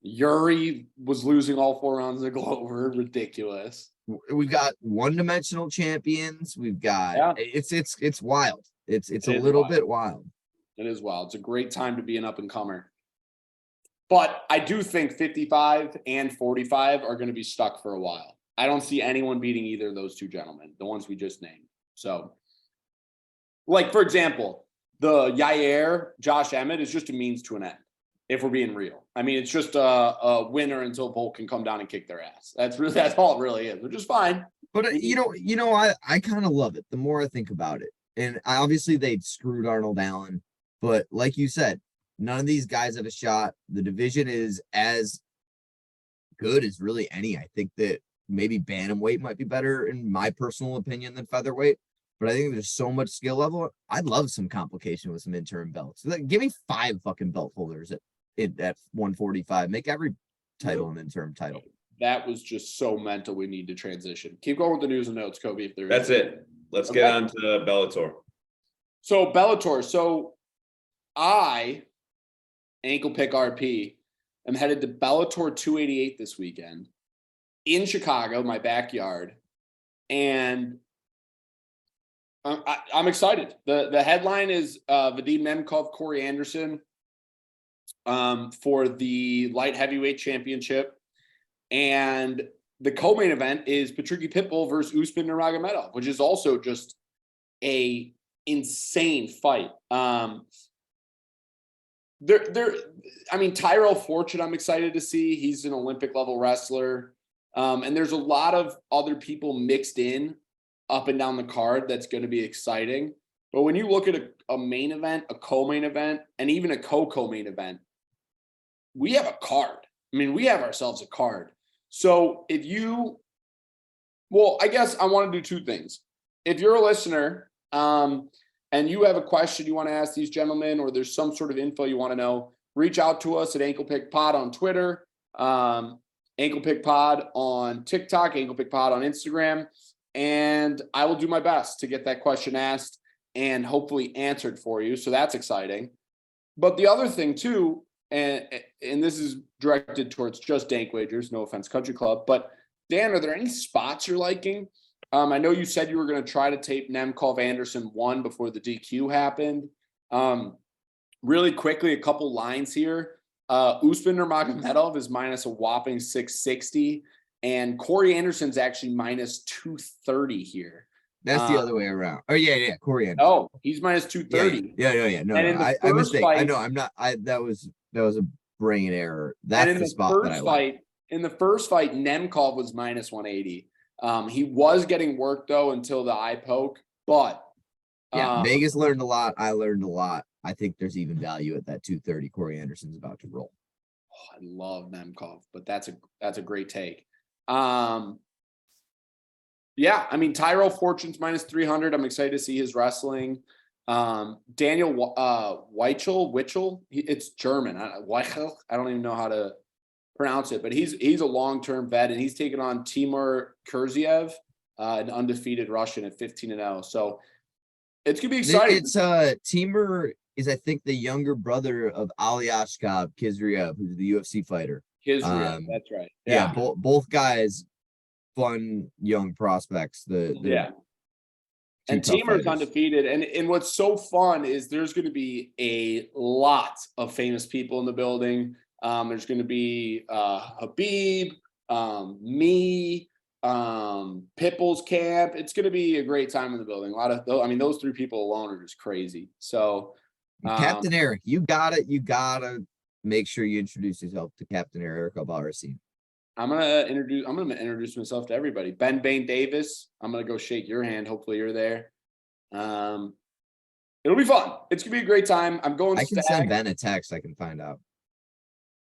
Yuri was losing all 4 rounds of Glover, ridiculous. We've got one-dimensional champions. We've got it's wild. It's a little bit wild. It is wild. It's a great time to be an up-and-comer. But I do think 55 and 45 are going to be stuck for a while. I don't see anyone beating either of those 2 gentlemen, the ones we just named. So, like, for example, the Yair, Josh Emmett is just a means to an end, if we're being real. I mean, it's just a winner until Volk can come down and kick their ass. That's all it really is, which is fine. But I kind of love it the more I think about it. And obviously they screwed Arnold Allen, but like you said, none of these guys have a shot. The division is as good as really any. I think that maybe bantamweight might be better in my personal opinion than featherweight, but I think there's so much skill level. I'd love some complication with some interim belts. Like, give me 5 fucking belt holders at 145. Make every title an interim title. That was just so mental. We need to transition. Keep going with the news and notes, Kobe. If there That's it. Let's get on to Bellator. So Bellator. So I, Ankle Pick RP, am headed to Bellator 288 this weekend in Chicago, my backyard, and I'm excited. The headline is Vadim Nemkov, Corey Anderson for the light heavyweight championship. And the co-main event is Patricky Pitbull versus Usman Nurmagomedov, which is also just a insane fight. I mean, Tyrell Fortune, I'm excited to see. He's an Olympic level wrestler. And there's a lot of other people mixed in up and down the card that's going to be exciting. But when you look at a main event, a co-main event, and even a co-main event, we have a card. I mean, we have ourselves a card. So I guess I want to do 2 things. If you're a listener and you have a question you want to ask these gentlemen, or there's some sort of info you want to know, reach out to us at Ankle Pick Pod on Twitter, Ankle Pick Pod on TikTok, Ankle Pick Pod on Instagram, and I will do my best to get that question asked and hopefully answered for you. So that's exciting. But the other thing too, and this is directed towards just DanKwagers, no offense, Country Club, but Dan, are there any spots you're liking? I know you said you were going to try to tape Nemkov Anderson 1 before the DQ happened. Really quickly, a couple lines here. Usman Nurmagomedov is minus a whopping 660, and Corey Anderson's actually minus 230 here. That's the other way around. Oh yeah, Corey Anderson. Oh, he's minus 230. Yeah. No, I mistake. I know. I'm not. That was a brain error. That's the spot that I like. In the first fight, Nemkov was minus 180. He was getting work though until the eye poke, but Vegas learned a lot. I learned a lot. I think there's even value at that 230. Corey Anderson's about to roll. Oh, I love Nemkov, but that's a great take. Yeah, I mean, Tyrell Fortune's minus 300. I'm excited to see his wrestling. Daniel Weichel, it's German. Weichel, I don't even know how to pronounce it, but he's a long-term vet, and he's taken on Timur Kurziev, an undefeated Russian at 15-0. So it's gonna be exciting. It's Timur is, I think, the younger brother of Alyashkov Kizriev, who's the UFC fighter. Kizriev, that's right. Yeah, both guys, fun young prospects. And Timur's undefeated. And what's so fun is there's going to be a lot of famous people in the building. There's going to be Habib, me, Pitbull's camp. It's going to be a great time in the building. A lot of those 3 people alone are just crazy. So Captain Eric, you gotta make sure you introduce yourself to Captain Eric Albarracin. I'm gonna introduce myself to everybody. Ben Bain Davis. I'm gonna go shake your hand. Hopefully you're there. It'll be fun. It's gonna be a great time. I'm going. I can send Ben a text. I can find out.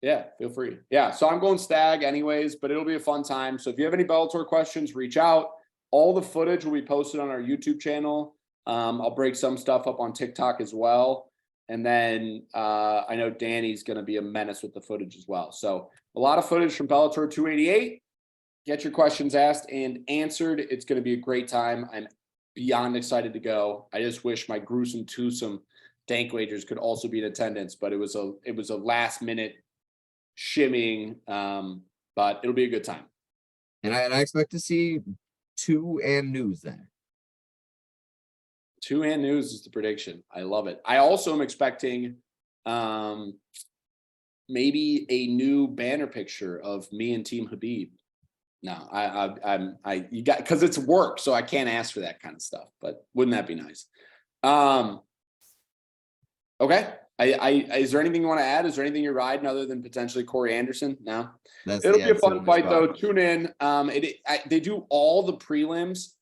Yeah, feel free. Yeah, so I'm going Stag anyways, but it'll be a fun time. So if you have any Bellator questions, reach out. All the footage will be posted on our YouTube channel. I'll break some stuff up on TikTok as well. And then I know Danny's going to be a menace with the footage as well. So a lot of footage from Bellator 288. Get your questions asked and answered. It's going to be a great time. I'm beyond excited to go. I just wish my gruesome twosome DanKwagers could also be in attendance, but it was a last minute shimmying, but it'll be a good time. And I expect to see 2 and news there. 2 and news is the prediction. I love it. I also am expecting maybe a new banner picture of me and Team Habib. No, you got, because it's work, so I can't ask for that kind of stuff. But wouldn't that be nice? Okay. Is there anything you want to add? Is there anything you're riding other than potentially Corey Anderson? No. It'll be a fun fight though. Tune in. They do all the prelims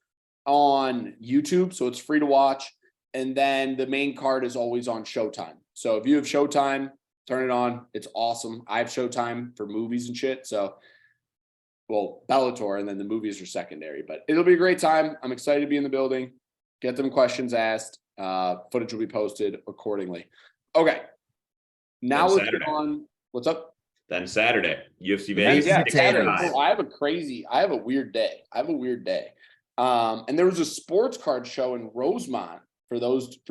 on YouTube, so it's free to watch. And then the main card is always on Showtime. So if you have Showtime, turn it on. It's awesome. I have Showtime for movies and shit. So, well, Bellator, and then the movies are secondary. But it'll be a great time. I'm excited to be in the building. Get them questions asked. Footage will be posted accordingly. Okay. Now let's get on. What's up? Then Saturday, UFC Vegas. Yeah, Saturday. Oh, I have a weird day. And there was a sports card show in Rosemont for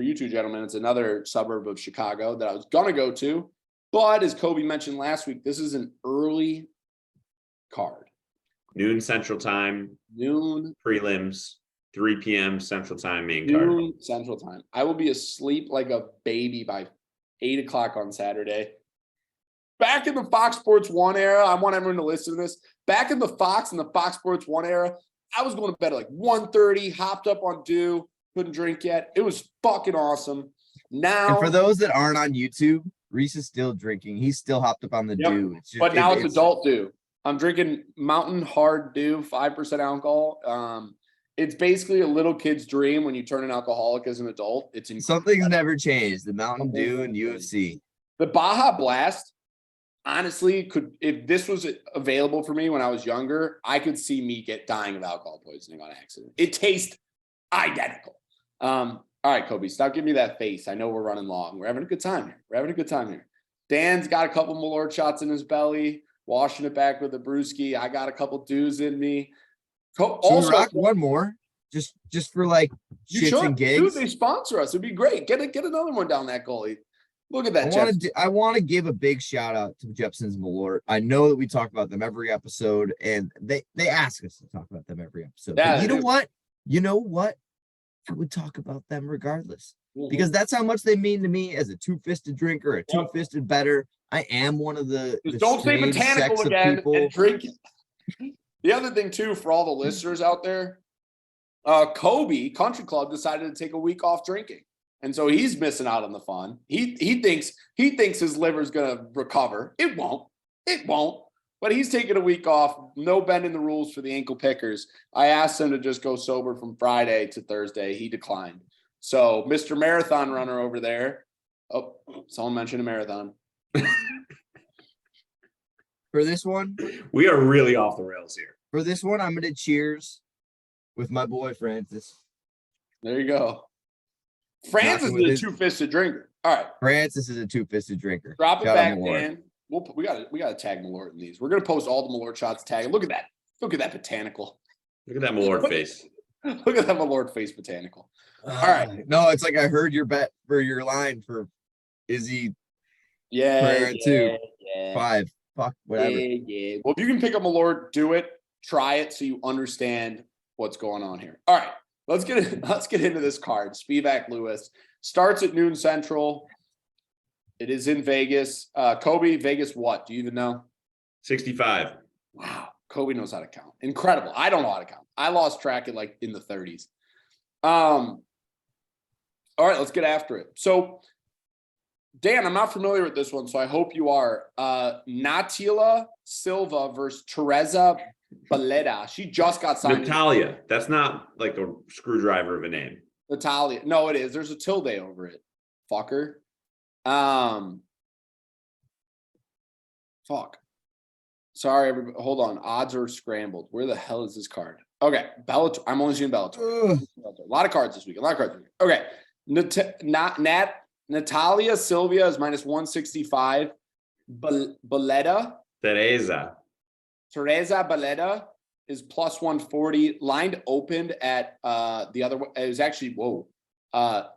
you two gentlemen. It's another suburb of Chicago that I was going to go to. But as Kobe mentioned last week, this is an early card. Noon Central Time. Noon. Prelims. 3 p.m. Central Time main card. Noon Central Time. I will be asleep like a baby by 8 o'clock on Saturday. Back in the Fox Sports 1 era, I want everyone to listen to this. Back in the Fox and the Fox Sports 1 era, I was going to bed at like 1:30, hopped up on dew, couldn't drink yet. It was fucking awesome. Now, and for those that aren't on YouTube, Reece is still drinking. He's still hopped up on the dew. But now it's adult dew. I'm drinking Mountain Hard Dew, 5% alcohol. It's basically a little kid's dream when you turn an alcoholic as an adult. It's something's never changed. The Mountain Dew and UFC. The Baja Blast, honestly, if this was available for me when I was younger, I could see me dying of alcohol poisoning on accident. It tastes identical. All right, Kobe, stop giving me that face. I know we're running long. We're having a good time here. Dan's got a couple Malort shots in his belly, washing it back with a brewski. I got a couple dews in me. Also, rock one more, just for like shits and gigs. Dude, they sponsor us. It'd be great. Get another one down that goalie. Look at that. I want to give a big shout out to Jepson's Malort. I know that we talk about them every episode, and they ask us to talk about them every episode. Yeah, you know what? I would talk about them regardless, because that's how much they mean to me as a two-fisted drinker, a two-fisted better. I am one of the don't say botanical again and drink it. The other thing too, for all the listeners out there, Kobe Country Club decided to take a week off drinking, and so he's missing out on the fun. He thinks his liver's gonna recover. It won't. But he's taking a week off. No bending the rules for the ankle pickers. I asked him to just go sober from Friday to Thursday. He declined. So Mr. Marathon Runner over there. Oh, someone mentioned a marathon. For this one, we are really off the rails here. For this one, I'm going to cheers with my boy Francis. There you go. Francis is a two-fisted drinker. All right. Francis is a two-fisted drinker. Drop it back, Dan. we gotta tag Malort in these. We're gonna post all the Malort shots tag. Look at that. Look at that botanical. Look at that Malort face. Look at that Malort face botanical. All right. No, it's like I heard your bet for your line for Izzy. Yeah. 5. Fuck, whatever. Yeah. Well, if you can pick up Malort, do it. Try it so you understand what's going on here. All right. Let's get into this card. Spivak Lewis starts at noon Central. It is in Vegas. Kobe, Vegas what? Do you even know? 65. Wow. Kobe knows how to count. Incredible. I don't know how to count. I lost track at like in the 30s. All right, let's get after it. So, Dan, I'm not familiar with this one, so I hope you are. Natila Silva versus Teresa Baleda. She just got signed. Natalia. That's not like a screwdriver of a name. Natalia. No, it is. There's a tilde over it. Fucker. Fuck. Sorry, everybody. Hold on. Odds are scrambled. Where the hell is this card? Okay. Bellator. I'm only seeing Bellator. A lot of cards this week. Okay. Natalia Silvia is minus 165. Baleda. Teresa Baleda is plus 140. Lined opened at the other. It was actually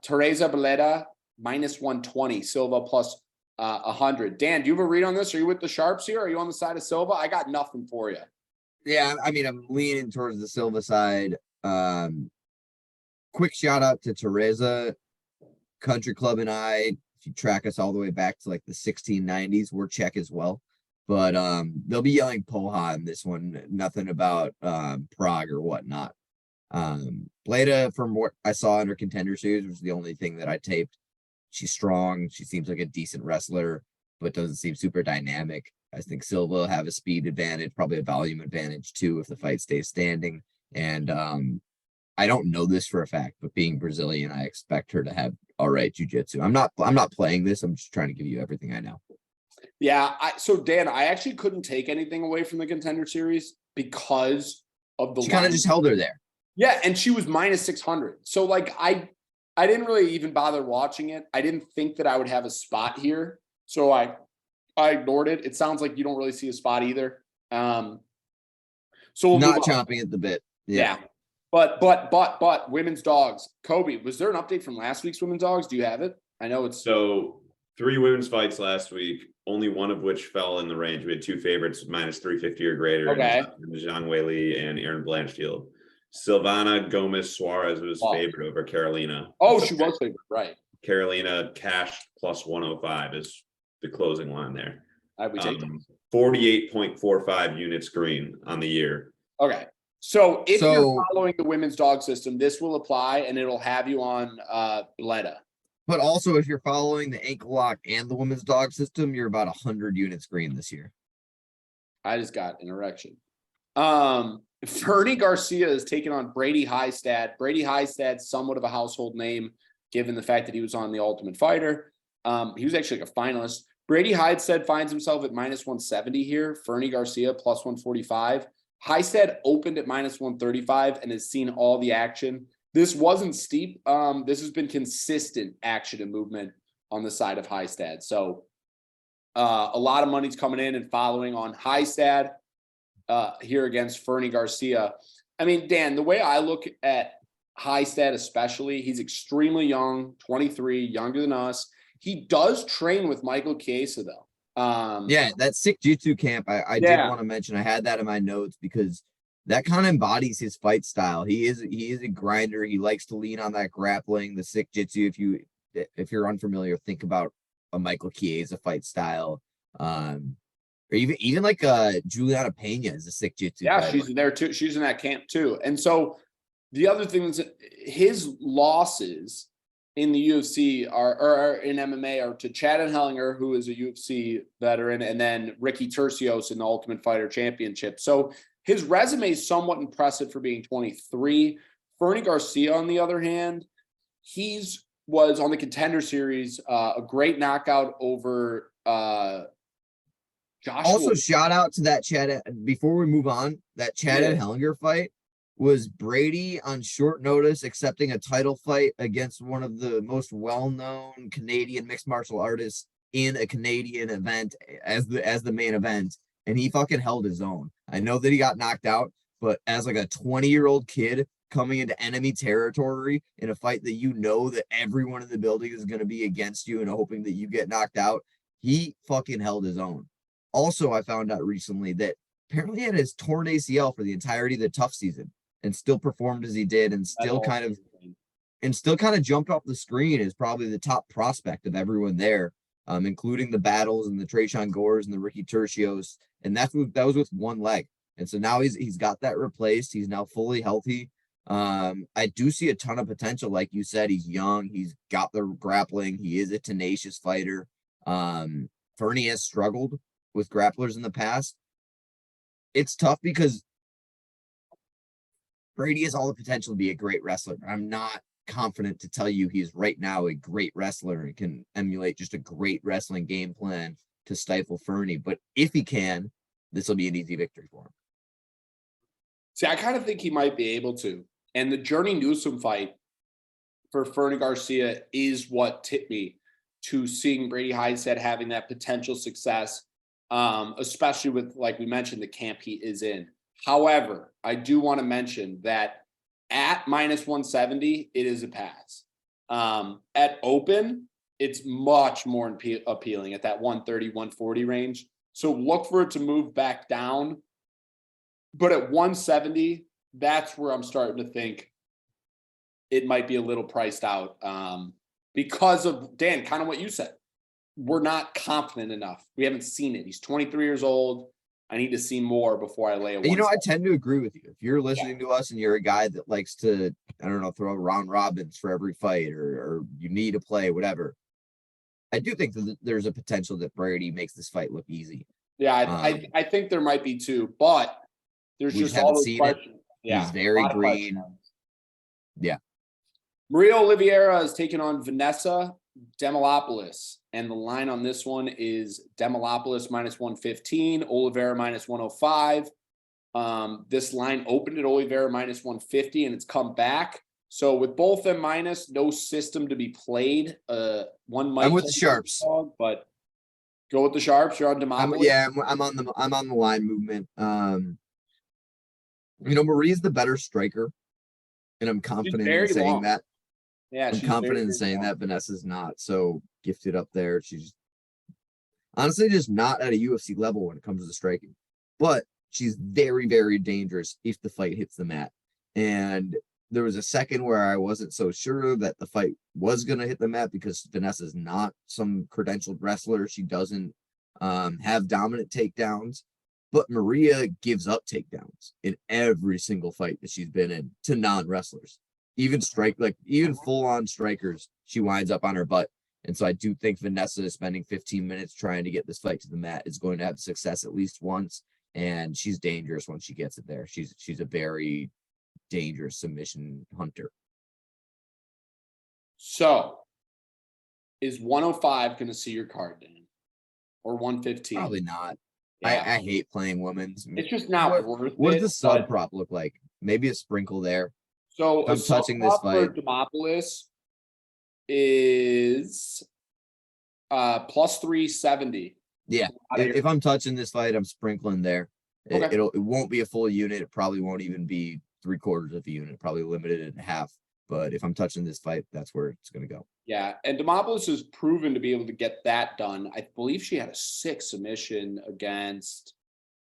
Teresa Baleda minus 120. Silva plus 100. Dan, do you have a read on this? Are you with the sharps here? Are you on the side of Silva? I got nothing for you. Yeah, I mean, I'm leaning towards the Silva side. Quick shout out to Teresa, Country Club, and I. If you track us all the way back to like the 1690s, we're Czech as well. But they'll be yelling Poha in this one. Nothing about Prague or whatnot. Bleda, from what I saw in her contender series, was the only thing that I taped. She's strong. She seems like a decent wrestler, but doesn't seem super dynamic. I think Silva will have a speed advantage, probably a volume advantage too, if the fight stays standing. And I don't know this for a fact, but being Brazilian, I expect her to have all right jiu-jitsu. I'm not playing this. I'm just trying to give you everything I know. Yeah. So Dan, I actually couldn't take anything away from the contender series because of the. She kind of just held her there. Yeah, and she was minus 600. So like I didn't really even bother watching it. I didn't think that I would have a spot here, so I ignored it. It sounds like you don't really see a spot either. So we'll not chomping at the bit. Yeah. But women's dogs. Kobe, was there an update from last week's women's dogs? Do you have it? I know it's so 3 women's fights last week, only one of which fell in the range. We had 2 favorites minus 350 or greater. Okay. Zhang Weili and Erin Blanchfield. Silvana Gomez Suarez was favored over Carolina. Oh, she was favored, right? Carolina cash plus 105 is the closing line there. I would take them. 48.45 units green on the year. Okay. So if you're following the women's dog system, this will apply and it'll have you on Bleda. But also, if you're following the ankle lock and the women's dog system, you're about 100 units green this year. I just got an erection. Fernie Garcia is taking on Brady Hystad. Brady Hystad, somewhat of a household name, given the fact that he was on The Ultimate Fighter. He was actually like a finalist. Brady Hystad finds himself at minus 170 here. Fernie Garcia plus 145. Hystad opened at minus 135 and has seen all the action. This wasn't steep. This has been consistent action and movement on the side of Hystad. So a lot of money's coming in and following on Hystad here against Fernie Garcia. I mean, Dan, the way I look at Hystad especially, he's extremely young, 23, younger than us. He does train with Michael Chiesa, though. Yeah, that sick jitsu camp, I did want to mention. I had that in my notes because that kind of embodies his fight style. He is a grinder. He likes to lean on that grappling, the sick jitsu. If you're unfamiliar, think about a Michael Chiesa fight style. Or even like Juliana Pena is a sick jitsu. Yeah, she's there too. She's in that camp too. And so the other thing is his losses in the UFC or in MMA are to Chad Hellinger, who is a UFC veteran, and then Ricky Tercios in the Ultimate Fighter Championship. So his resume is somewhat impressive for being 23. Fernie Garcia, on the other hand, was on the Contender Series, a great knockout over Joshua. Also, shout out to that Chad. Before we move on, that Chad and Hellinger fight was Brady on short notice accepting a title fight against one of the most well-known Canadian mixed martial artists in a Canadian event as the main event, and he fucking held his own. I know that he got knocked out, but as like a 20-year-old kid coming into enemy territory in a fight that you know that everyone in the building is going to be against you and hoping that you get knocked out, he fucking held his own. Also, I found out recently that apparently he had his torn ACL for the entirety of the tough season and still performed as he did and still kind of jumped off the screen as probably the top prospect of everyone there, including the Battles and the Trayshawn Gores and the Ricky Tercios. And that was with one leg. And so now he's got that replaced. He's now fully healthy. I do see a ton of potential. Like you said, he's young. He's got the grappling. He is a tenacious fighter. Fernie has struggled with grapplers in the past. It's tough because Brady has all the potential to be a great wrestler. I'm not confident to tell you he's right now a great wrestler and can emulate just a great wrestling game plan to stifle Fernie. But if he can, this will be an easy victory for him. See, I kind of think he might be able to. And the Journey Newsom fight for Fernie Garcia is what tipped me to seeing Brady Hindstead having that potential success, especially with, like we mentioned, the camp he is in. However, I do want to mention that at -170, it is a pass. At open, it's much more appealing at that 130, 140 range. So look for it to move back down. But at 170, that's where I'm starting to think it might be a little priced out because of, Dan, kind of what you said. We're not confident enough. We haven't seen it. He's 23 years old. I need to see more before I lay a one. You know, I tend to agree with you. If you're listening to us and you're a guy that likes to, I don't know, throw round robins for every fight or you need to play, whatever, I do think that there's a potential that Brady makes this fight look easy. Yeah, I think there might be too, but there's just all those questions. Yeah, he's very green. Yeah. Maria Oliveira is taking on Vanessa Demolopoulos, and the line on this one is Demolopoulos -115, Oliveira -105. This line opened at Oliveira -150, and it's come back. So with both them minus, no system to be played. One might. I'm with the sharps, but go with the sharps. You're on Demolopoulos. I'm on the line movement. You know, Maria's the better striker, and I'm confident in saying that. Yeah, I'm confident in saying that. Vanessa's not so gifted up there. She's honestly just not at a UFC level when it comes to striking, but she's very, very dangerous if the fight hits the mat. And there was a second where I wasn't so sure that the fight was going to hit the mat because Vanessa's not some credentialed wrestler. She doesn't have dominant takedowns, but Maria gives up takedowns in every single fight that she's been in to non-wrestlers. Even full-on strikers, she winds up on her butt. And so I do think Vanessa is spending 15 minutes trying to get this fight to the mat is going to have success at least once, and she's dangerous once she gets it there. She's a very dangerous submission hunter. So, is 105 going to see your card, Dan? Or 115? Probably not. Yeah. I hate playing women's. It's just not worth it. What does the sub prop look like? Maybe a sprinkle there. So I'm touching this fight. Demopoulos is plus 370. Yeah, if I'm touching this fight, I'm sprinkling there. Okay. It won't be a full unit. It probably won't even be 3/4 of a unit. Probably limited at half. But if I'm touching this fight, that's where it's going to go. Yeah, and Demopoulos has proven to be able to get that done. I believe she had a 6 submission against.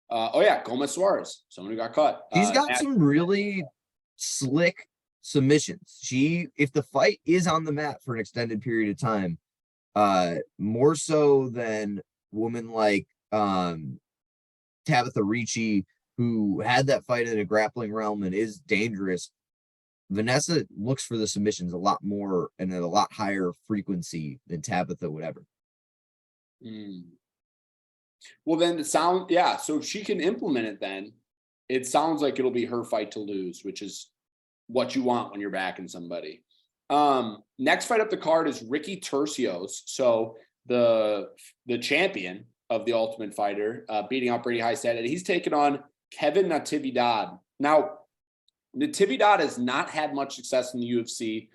Gomez Suarez, someone who got cut. He's got some really slick submissions. If the fight is on the mat for an extended period of time, more so than women like Tabitha Ricci, who had that fight in a grappling realm and is dangerous, Vanessa looks for the submissions a lot more and at a lot higher frequency than Tabitha would ever. Well, then so if she can implement it, then it sounds like it'll be her fight to lose, which is what you want when you're backing somebody. Next fight up the card is Ricky Tercios. So the champion of the Ultimate Fighter, beating out Brady Hindstead, and he's taking on Kevin Natividad. Now, Natividad has not had much success in the UFC.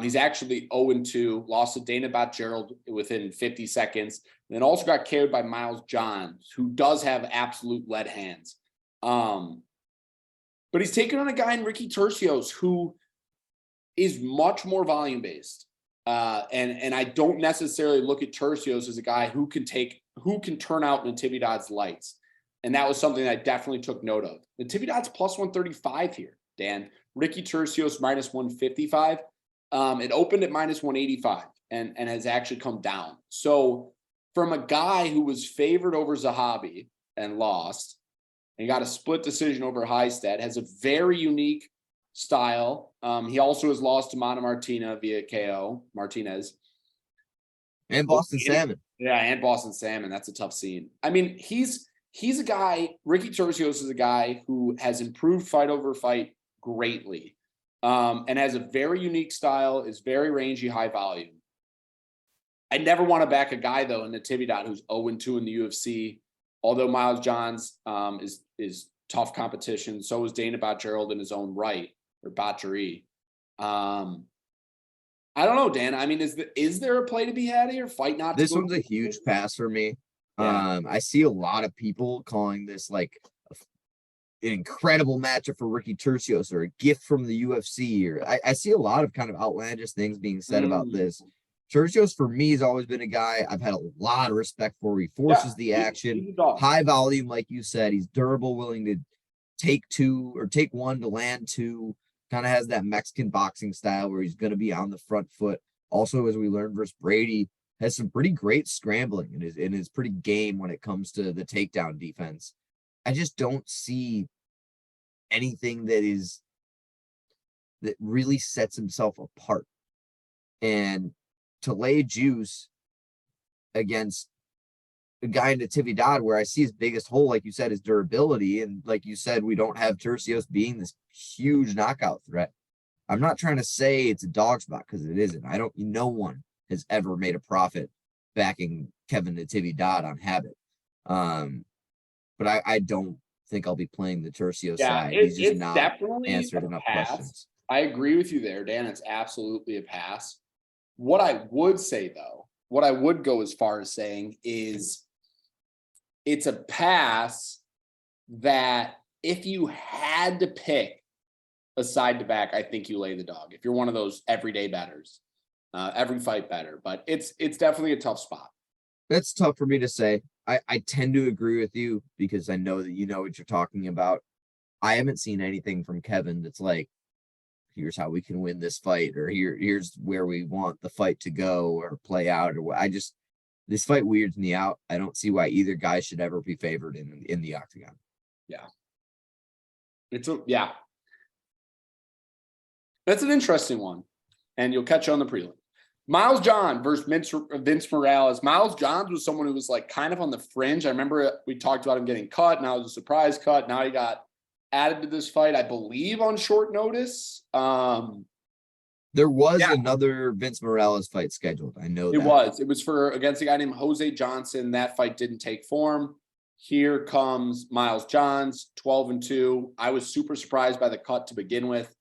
He's actually 0-2, lost to Dana Batgerald within 50 seconds, and then also got KO'd by Miles Johns, who does have absolute lead hands. But he's taken on a guy in Ricky Tercios, who is much more volume-based. And I don't necessarily look at Tercios as a guy who can turn out Natividad's lights. And that was something I definitely took note of. Natividad's plus 135 here, Dan. Ricky Tercios minus 155. It opened at minus 185 and has actually come down. So from a guy who was favored over Zahabi and lost and got a split decision over Highstead, has a very unique style. He also has lost to Mana Martina via KO, Martinez. And Boston Salmon. Yeah, and Boston Salmon. That's a tough scene. I mean, he's a guy, Ricky Tercios is a guy who has improved fight over fight greatly. And has a very unique style, is very rangy, high volume. I never want to back a guy, though, in Natividad who's 0-2 in the UFC. Although Miles Johns is tough competition, so is Dana Batgerald in his own right, or Batchery. I don't know, Dan. I mean, is there a play to be had here? Fight not. This one's a huge pass for me. Yeah. I see a lot of people calling this like an incredible matchup for Ricky Tercios or a gift from the UFC. Or I see a lot of kind of outlandish things being said about this. Tercios for me has always been a guy I've had a lot of respect for. He forces the action, high volume, like you said. He's durable, willing to take one to land two. Kind of has that Mexican boxing style where he's going to be on the front foot. Also, as we learned versus Brady, has some pretty great scrambling and is pretty game when it comes to the takedown defense. I just don't see anything that really sets himself apart. And to lay juice against a guy in Natividad where I see his biggest hole, like you said, is durability. And like you said, we don't have Tercios being this huge knockout threat. I'm not trying to say it's a dog spot because it isn't. No one has ever made a profit backing Kevin Natividad on habit. But I don't think I'll be playing the Tercios side. He's just not answered enough questions. I agree with you there, Dan. It's absolutely a pass. What I would say, though, what I would go as far as saying is it's a pass that if you had to pick a side to back, I think you lay the dog. If you're one of those everyday bettors, every fight better, but it's definitely a tough spot. That's tough for me to say. I tend to agree with you because I know that you know what you're talking about. I haven't seen anything from Kevin that's like, here's how we can win this fight, or here's where we want the fight to go or play out. Or this fight weirds me out. I don't see why either guy should ever be favored in the octagon. Yeah. That's an interesting one. And you'll catch on the prelim. Miles John versus Vince Morales. Miles Johns was someone who was like kind of on the fringe. I remember we talked about him getting cut. Now it was a surprise cut. Now he got added to this fight, I believe, on short notice. There was another Vince Morales fight scheduled. I know it was. It was against a guy named Jose Johnson. That fight didn't take form. Here comes Miles Johns, 12-2. I was super surprised by the cut to begin with.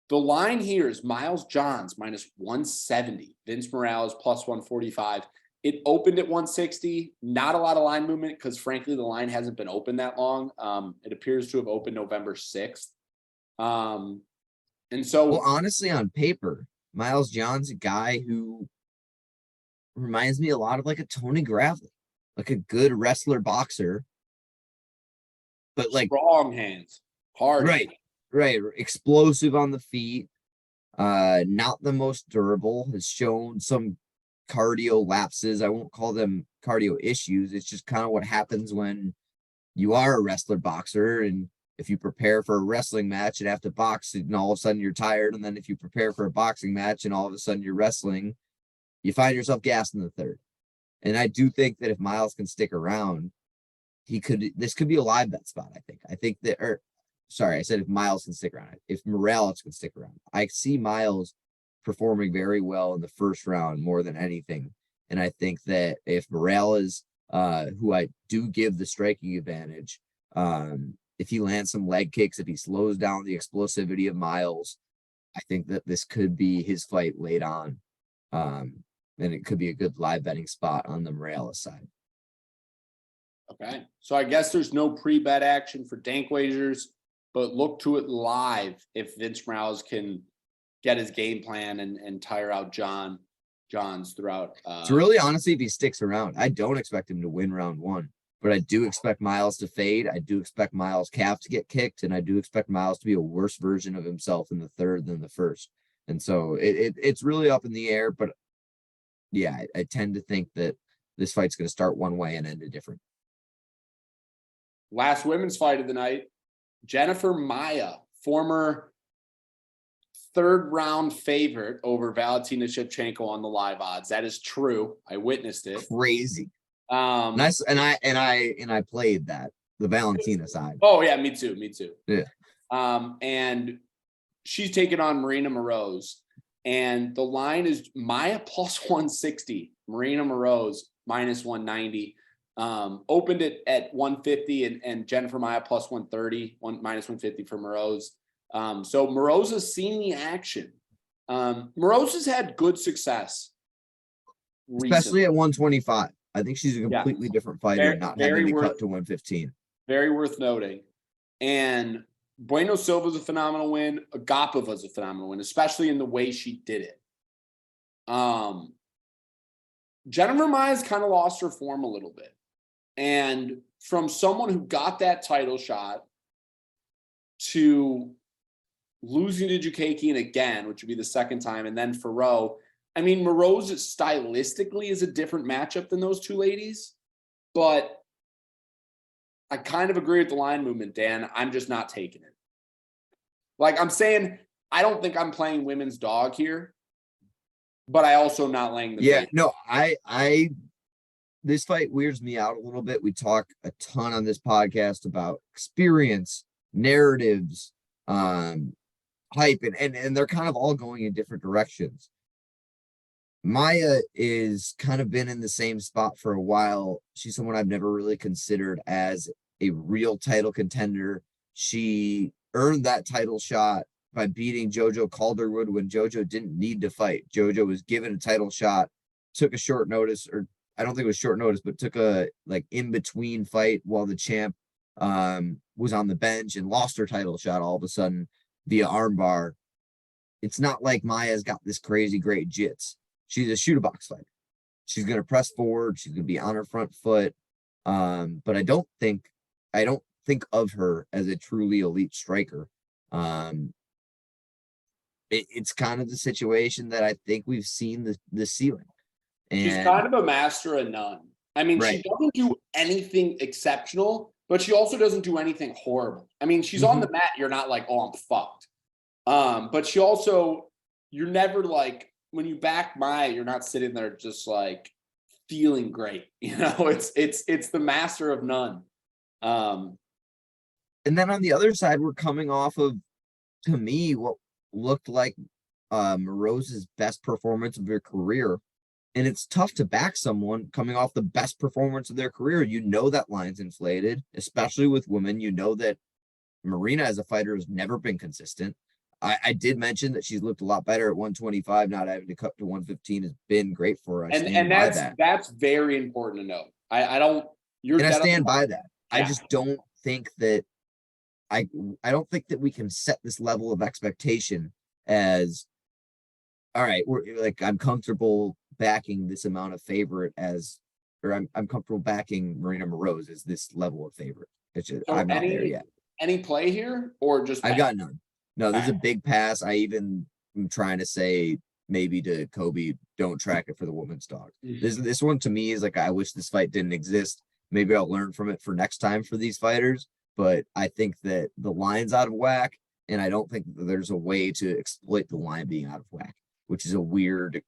The line here is Miles Johns minus 170, Vince Morales plus 145. It opened at 160. Not a lot of line movement because, frankly, the line hasn't been open that long. It appears to have opened November 6th. And so, well, honestly, on paper, Miles Johns, a guy who reminds me a lot of like a Tony Gravely, like a good wrestler boxer, but like strong hands, hard. Right. Explosive on the feet. Not the most durable, has shown some cardio lapses. I won't call them cardio issues. It's just kind of what happens when you are a wrestler boxer. And if you prepare for a wrestling match and have to box, and all of a sudden you're tired. And then if you prepare for a boxing match and all of a sudden you're wrestling, you find yourself gassed in the third. And I do think that if Miles can stick around, this could be a live bet spot. I said if Miles can stick around. If Morales can stick around, I see Miles performing very well in the first round more than anything. And I think that if Morales, who I do give the striking advantage, if he lands some leg kicks, if he slows down the explosivity of Miles, I think that this could be his fight late on. And it could be a good live betting spot on the Morales side. Okay. So I guess there's no pre-bet action for DanKwagers, but look to it live if Vince Morales can get his game plan and tire out Johns throughout. So really, honestly, if he sticks around, I don't expect him to win round 1, but I do expect Miles to fade. I do expect Miles' calf to get kicked, and I do expect Miles to be a worse version of himself in the third than the first. And so it's really up in the air, but yeah, I tend to think that this fight's going to start one way and end a different. Last women's fight of the night, Jennifer Maia, former third round favorite over Valentina Shevchenko on the live odds. That is true. I witnessed it. Crazy. Nice. And I played that, the Valentina side. Oh yeah, me too. Yeah. And she's taking on Marina Moroz, and the line is Maia plus 160, Marina Moroz minus 190. Opened it at 150 and Jennifer Maia plus 130, minus 150 for Moroz. So Moroz has seen the action. Moroz has had good success recently. Especially at 125. I think she's a completely different fighter, not having to cut to 115. Very worth noting. And Bueno Silva's a phenomenal win. Agapova's a phenomenal win, especially in the way she did it. Jennifer Maia's kind of lost her form a little bit. And from someone who got that title shot to losing to Jukakian again, which would be the second time, and then Ferro. I mean, Moroz stylistically is a different matchup than those two ladies, but I kind of agree with the line movement, Dan. I'm just not taking it. Like I'm saying, I don't think I'm playing women's dog here, but I also not laying the bait. No, I this fight weirds me out a little bit. We talk a ton on this podcast about experience, narratives, hype, and they're kind of all going in different directions. Maia is kind of been in the same spot for a while. She's someone I've never really considered as a real title contender. She earned that title shot by beating JoJo Calderwood when JoJo didn't need to fight. JoJo was given a title shot, took a short notice, or I don't think it was short notice, but took a in-between fight while the champ was on the bench and lost her title shot all of a sudden via armbar. It's not like Maia's got this crazy great jits. She's a shoot-a-box fighter. She's going to press forward. She's going to be on her front foot. But I don't think of her as a truly elite striker. It's kind of the situation that I think we've seen the ceiling. And she's kind of a master of none. I mean, She doesn't do anything exceptional, but she also doesn't do anything horrible. I mean, she's on the mat. You're not like, oh, I'm fucked. But she also, you're never like, when you back Maia, you're not sitting there just like feeling great. You know, it's the master of none. And then on the other side, we're coming off of, to me, what looked like Moroz's best performance of her career. And it's tough to back someone coming off the best performance of their career. You know that line's inflated, especially with women. You know that Marina as a fighter has never been consistent. I did mention that she's looked a lot better at 125, not having to cut to 115 has been great for her. And that's very important to know. I stand by that. Yeah. I just don't think that I don't think that we can set this level of expectation as, all right, I'm comfortable backing this amount of favorite I'm comfortable backing Marina Moroz as this level of favorite. It's just, I'm not there yet. Any play here or just I've got none. No, there's a big pass. I even am trying to say maybe to Kobe, don't track it for the woman's dog. Mm-hmm. This one to me is like, I wish this fight didn't exist. Maybe I'll learn from it for next time for these fighters. But I think that the line's out of whack, and I don't think that there's a way to exploit the line being out of whack, which is a weird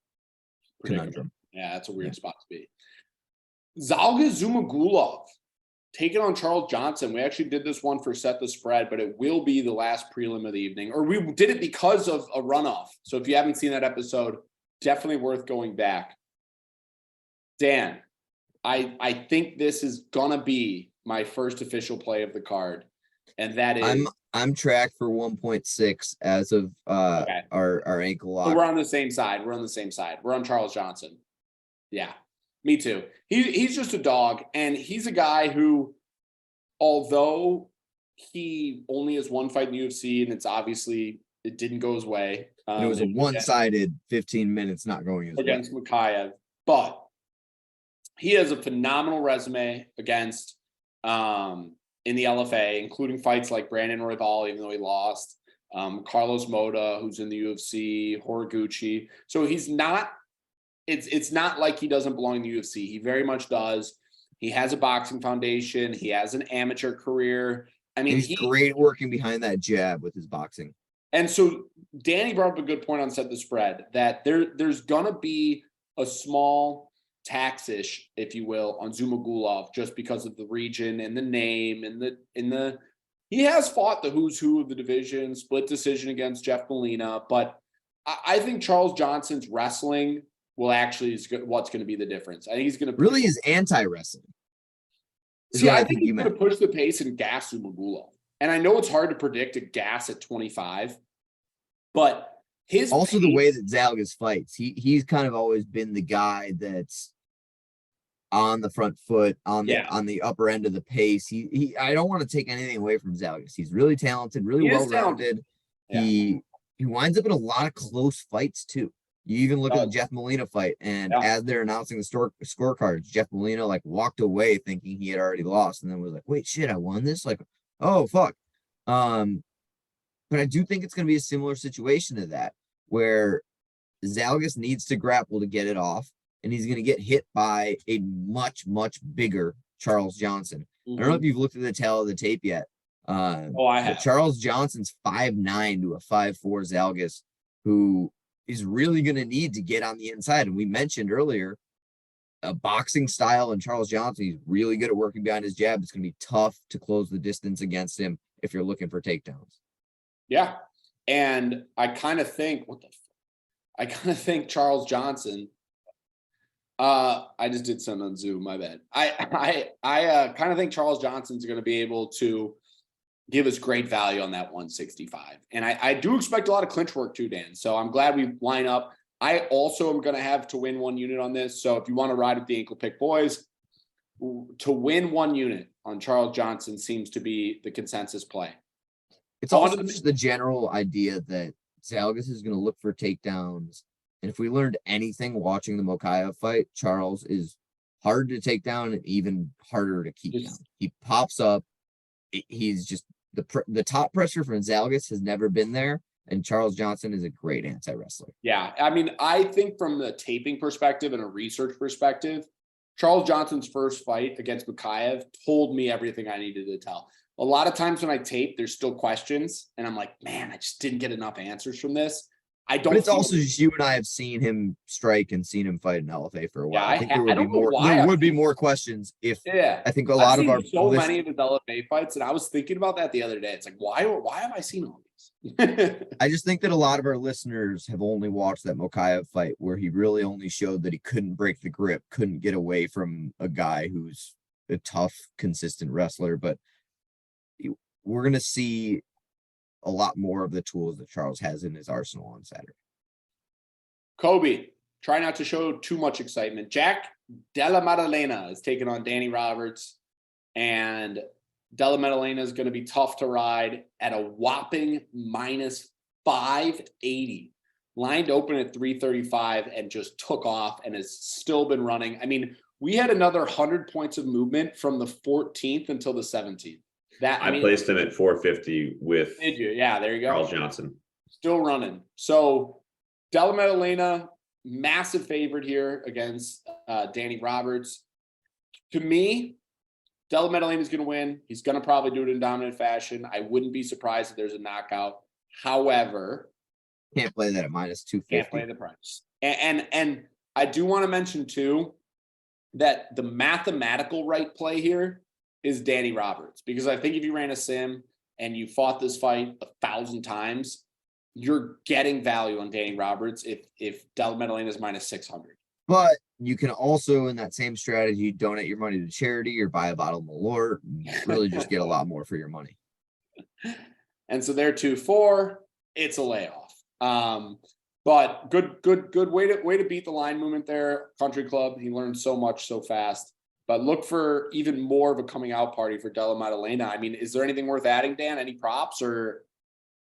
conundrum. Yeah, that's a weird spot to be. Zalga Zumagulov taking on Charles Johnson. We actually did this one for Set the Spread, but it will be the last prelim of the evening. Or we did it because of a runoff. So if you haven't seen that episode, definitely worth going back. Dan, I think this is going to be my first official play of the card. And that is I'm tracked for 1.6 as of Okay. our ankle lock. So we're on the same side. We're on Charles Johnson. Yeah, me too. He's just a dog, and he's a guy who, although he only has one fight in the UFC, and it didn't go his way. And it was a one-sided 15 minutes not going his way against Mikhaev, but he has a phenomenal resume against in the LFA, including fights like Brandon Royval, even though he lost, Carlos Moda, who's in the UFC, Horiguchi. So he's not. It's not like he doesn't belong in the UFC. He very much does. He has a boxing foundation. He has an amateur career. I mean, he's great working behind that jab with his boxing. And so Danny brought up a good point on Set the Spread, that there's gonna be a small tax-ish, if you will, on Zumagulov just because of the region and the name and he has fought the who's who of the division, split decision against Jeff Molina, but I think Charles Johnson's wrestling will actually is what's going to be the difference. I think he's going to really is anti-wrestling. See, I think he's going to push the pace and gas Zumagulov. And I know it's hard to predict a gas at 25, but his also pace, the way that Zalgas fights, he's kind of always been the guy that's on the front foot, on the upper end of the pace. He I don't want to take anything away from Zalgas. He's really talented, really well-rounded. Yeah. He winds up in a lot of close fights too. You even look at the Jeff Molina fight, and as they're announcing the scorecards, Jeff Molina like walked away thinking he had already lost, and then was like, "Wait, shit, I won this!" Like, oh fuck. But I do think it's going to be a similar situation to that, where Zalgas needs to grapple to get it off, and he's going to get hit by a much, much bigger Charles Johnson. I don't know if you've looked at the tail of the tape yet. I have. Charles Johnson's 5'9" to a 5'4" Zalgas, who is really going to need to get on the inside. And we mentioned earlier, a boxing style, and Charles Johnson, he's really good at working behind his jab. It's going to be tough to close the distance against him if you're looking for takedowns. Yeah. And I kind of think, Charles Johnson, I just did some on Zoom, my bad. I kind of think Charles Johnson's going to be able to give us great value on that 165. And I do expect a lot of clinch work too, Dan. So I'm glad we line up. I also am going to have to win 1 unit on this. So if you want to ride with the Ankle Pick boys, to win 1 unit on Charles Johnson seems to be the consensus play. It's also just the general idea that Zalgas is going to look for takedowns. And if we learned anything watching the Mokaev fight, Charles is hard to take down and even harder to keep down. He pops up. He's just the top pressure from Zalgas has never been there, and Charles Johnson is a great anti-wrestler. Yeah, I mean, I think from the taping perspective and a research perspective, Charles Johnson's first fight against Mikhaev told me everything I needed to tell. A lot of times when I tape, there's still questions, and I'm like, man, I just didn't get enough answers from this. But it's also just you and I have seen him strike and seen him fight in LFA for a while. Yeah, I think there would be more questions if I think a lot of our many of his LFA fights, and I was thinking about that the other day. It's like, why have I seen all these? I just think that a lot of our listeners have only watched that Mokaev fight where he really only showed that he couldn't break the grip, couldn't get away from a guy who's a tough, consistent wrestler. But we're going to see a lot more of the tools that Charles has in his arsenal on Saturday. Kobe, try not to show too much excitement. Jack Della Maddalena is taking on Danny Roberts, and Della Maddalena is going to be tough to ride at a whopping minus 580. Lined open at 335 and just took off and has still been running. I mean, we had another 100 points of movement from the 14th until the 17th. I placed him at 450 with. Did you? Yeah, there you go. Charles Johnson. Still running. So Della Maddalena, massive favorite here against Danny Roberts. To me, Della Maddalena is going to win. He's going to probably do it in dominant fashion. I wouldn't be surprised if there's a knockout. However, can't play that at minus 250. Can't play the price. And I do want to mention too that the mathematical right play here is Danny Roberts, because I think if you ran a sim and you fought this fight 1,000 times, you're getting value on Danny Roberts if Della Maddalena is minus 600. But you can also, in that same strategy, donate your money to charity or buy a bottle of Malort and really just get a lot more for your money. And so they're 2-4. It's a layoff. But good way to beat the line movement there, Country Club. He learned so much so fast. But look for even more of a coming out party for Della Maddalena. I mean, is there anything worth adding, Dan? Any props or?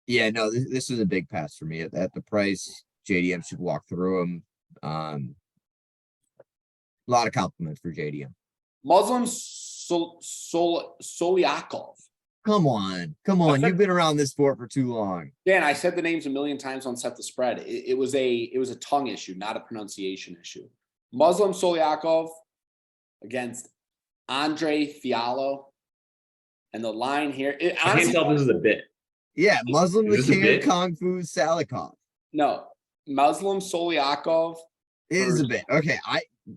Yeah, no, this is a big pass for me at the price. JDM should walk through him. A lot of compliments for JDM. Muslim Soliakov. Come on. You've been around this sport for too long. Dan, I said the names a million times on Set the Spread. It was a tongue issue, not a pronunciation issue. Muslim Soliakov against Andre Fiallo. And the line here. I can't tell if this is a bit. Yeah, Muslim the Is this a King bit? of Kung Fu Salikov. No, Muslim Soliakov. It is a bit. Okay,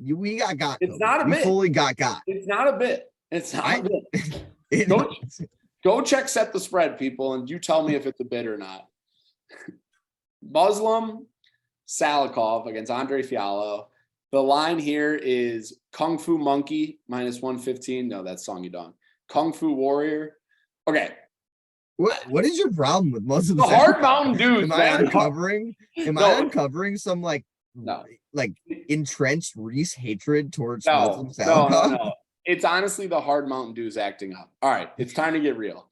we got. It's not a we bit. fully got. It's not a bit. It's not a bit. It Go- is. Go check Set the Spread, people, and you tell me if it's a bid or not. Muslim Salikov against Andre Fiallo. The line here is Kung Fu Monkey -115. No, that's Song Yudong. Kung Fu Warrior. Okay. What is your problem with Muslim? The hard mountain dudes, Am I man. uncovering? Am No. I uncovering some like entrenched Reece hatred towards Muslim Salikov? No. It's honestly the hard mountain dews acting up. All right, it's time to get real.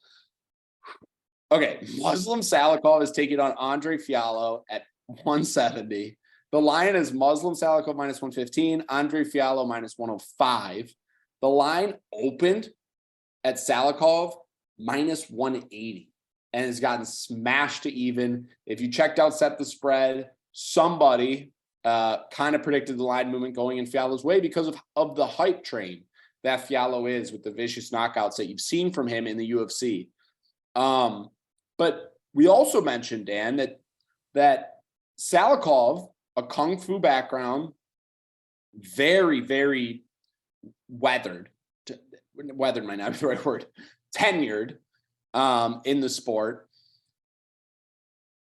Okay, Muslim Salikov is taking on Andre Fiallo at 170. The line is Muslim Salikov -115, Andre Fiallo -105. The line opened at Salikov -180 and has gotten smashed to even. If you checked out Set the Spread, somebody kind of predicted the line movement going in Fiallo's way because of the hype train that Fiallo is with the vicious knockouts that you've seen from him in the UFC. But we also mentioned, Dan, that Salikov, a Kung Fu background, very, very weathered might not be the right word, tenured in the sport.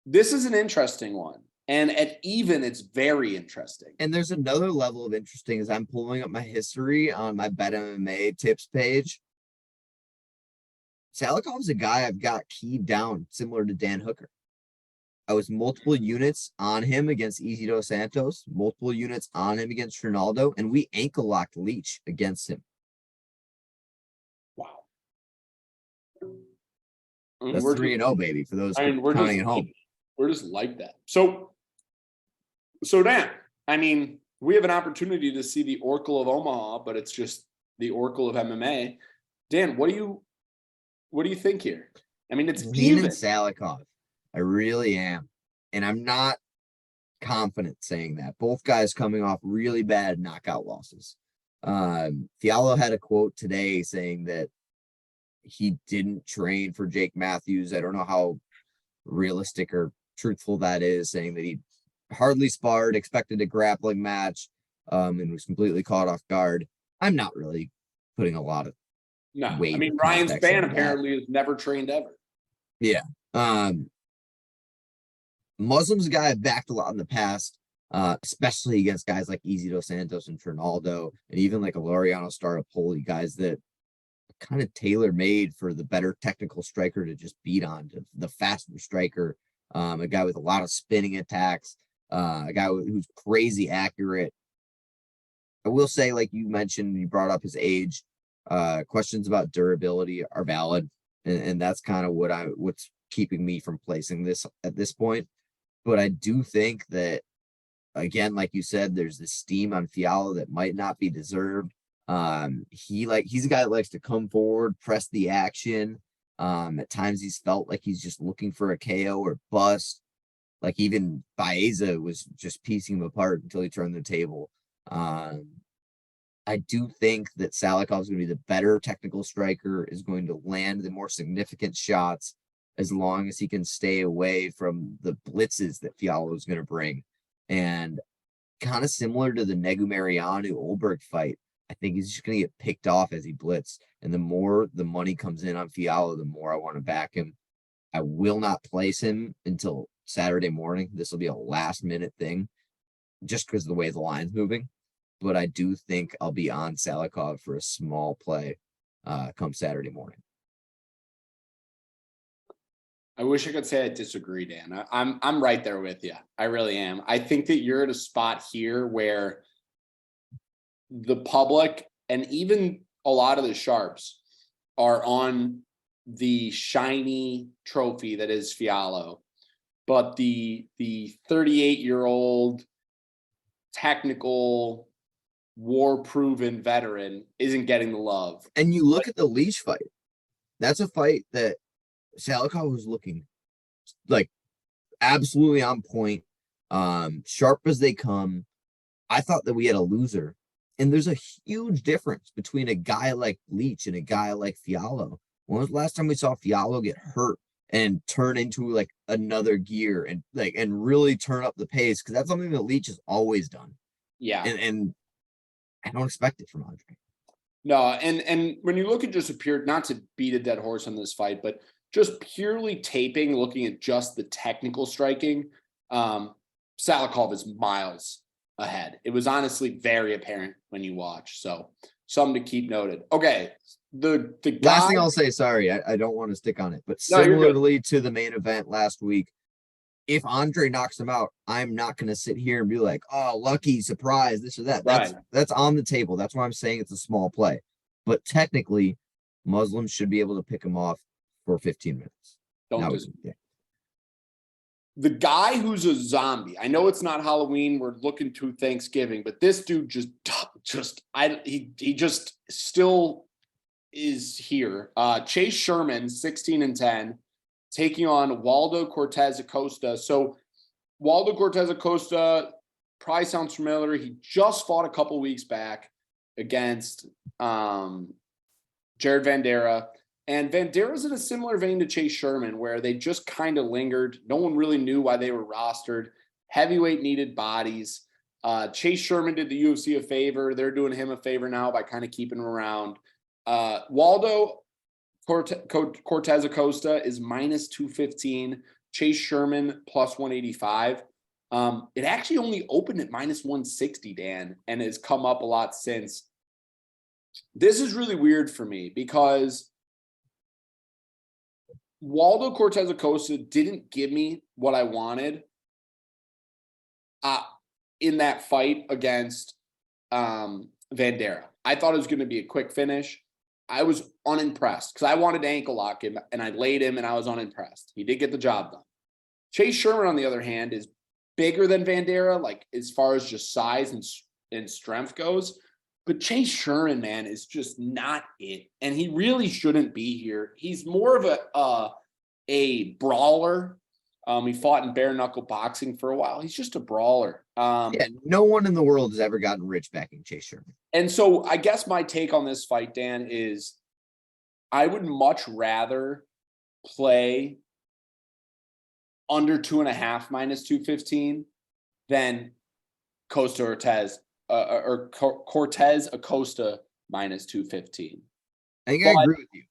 This is an interesting one. And at even, it's very interesting. And there's another level of interesting as I'm pulling up my history on my Bet MMA tips page. Salikov's a guy I've got keyed down, similar to Dan Hooker. I was multiple units on him against Easy Dos Santos, multiple units on him against Ronaldo, and we ankle locked Leach against him. Wow. That's 3-0, baby, for those counting at home. We're just like that. So Dan, I mean, we have an opportunity to see the Oracle of Omaha, but it's just the Oracle of MMA. Dan, what do you think here? I mean, it's leaning even. Salikov. I really am. And I'm not confident saying that. Both guys coming off really bad knockout losses. Fiallo had a quote today saying that he didn't train for Jake Matthews. I don't know how realistic or truthful that is, saying that he hardly sparred, expected a grappling match, and was completely caught off guard. I'm not really putting a lot of weight. I mean, Ryan Spann apparently has never trained ever. Yeah. Muslim's a guy I've backed a lot in the past, especially against guys like Easy Dos Santos and Ronaldo, and even like a Laureano Staropoli, guys that kind of tailor-made for the better technical striker to just beat on, the faster striker, a guy with a lot of spinning attacks, a guy who's crazy accurate. I will say, like you mentioned, you brought up his age. Questions about durability are valid, and that's kind of what's keeping me from placing this at this point. But I do think that, again, like you said, there's this steam on Fiallo that might not be deserved. He's a guy that likes to come forward, press the action. At times he's felt like he's just looking for a KO or bust. Like even Baeza was just piecing him apart until he turned the table. I do think that Salikov is going to be the better technical striker, is going to land the more significant shots as long as he can stay away from the blitzes that Fiallo is going to bring. And kind of similar to the Negumarianu-Olberg fight, I think he's just going to get picked off as he blitz. And the more the money comes in on Fiallo, the more I want to back him. I will not place him until Saturday morning. This will be a last-minute thing just because of the way the line's moving. But I do think I'll be on Salikov for a small play come Saturday morning. I wish I could say I disagree, Dan. I'm right there with you. I really am. I think that you're at a spot here where the public and even a lot of the sharps are on the shiny trophy that is Fiallo, but the 38-year-old technical war-proven veteran isn't getting the love. And you look at the Leash fight. That's a fight that Salikov was looking like absolutely on point, sharp as they come. I thought that we had a loser. And there's a huge difference between a guy like Leach and a guy like Fiallo. When was the last time we saw Fiallo get hurt and turn into like another gear and really turn up the pace? Because that's something that Leach has always done. Yeah. And I don't expect it from Andre. No, and when you look at just a pure, not to beat a dead horse on this fight, but just purely taping, looking at just the technical striking, Salikov is miles ahead. It was honestly very apparent when you watch. So something to keep noted. Okay. The guy, last thing I'll say, sorry, I don't want to stick on it, but No, similarly to the main event last week, if Andre knocks him out, I'm not going to sit here and be like, oh, lucky, surprise, this or that. That's on the table. That's why I'm saying it's a small play. But technically, Muslims should be able to pick him off for 15 minutes. The guy who's a zombie. I know it's not Halloween. We're looking to Thanksgiving, but this dude he just still is here. Chase Sherman, 16-10. Taking on Waldo Cortez Acosta. So Waldo Cortez Acosta probably sounds familiar. He just fought a couple weeks back against Jared Vanderaa. And Vandeera's in a similar vein to Chase Sherman, where they just kind of lingered. No one really knew why they were rostered. Heavyweight needed bodies. Chase Sherman did the UFC a favor. They're doing him a favor now by kind of keeping him around. Waldo Cortez Acosta is minus 215. Chase Sherman plus 185. It actually only opened at minus 160, Dan, and has come up a lot since. This is really weird for me because Waldo Cortez Acosta didn't give me what I wanted in that fight against Vanderaa. I thought it was going to be a quick finish. I was unimpressed because I wanted to ankle lock him and I laid him and I was unimpressed. He did get the job done. Chase Sherman, on the other hand, is bigger than Vanderaa, like as far as just size and strength goes. But Chase Sherman, man, is just not it. And he really shouldn't be here. He's more of a brawler. He fought in bare knuckle boxing for a while. He's just a brawler. No one in the world has ever gotten rich backing Chase Sherman. And so I guess my take on this fight, Dan, is I would much rather play under 2.5 minus 215 than Costa Cortez or Cortez Acosta minus 215. I think I agree with you.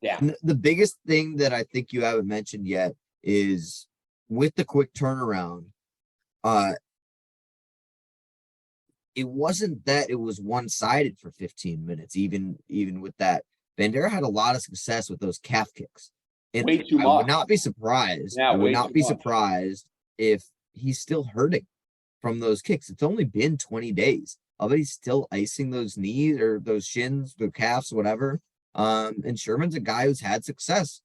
Yeah. The biggest thing that I think you haven't mentioned yet is with the quick turnaround, it wasn't that it was one-sided for 15 minutes, even with that. Vanderaa had a lot of success with those calf kicks. And way too much. I would not be surprised. Yeah, I would not be surprised if he's still hurting from those kicks. It's only been 20 days. I bet he's still icing those knees or those shins, the calves, whatever. And Sherman's a guy who's had success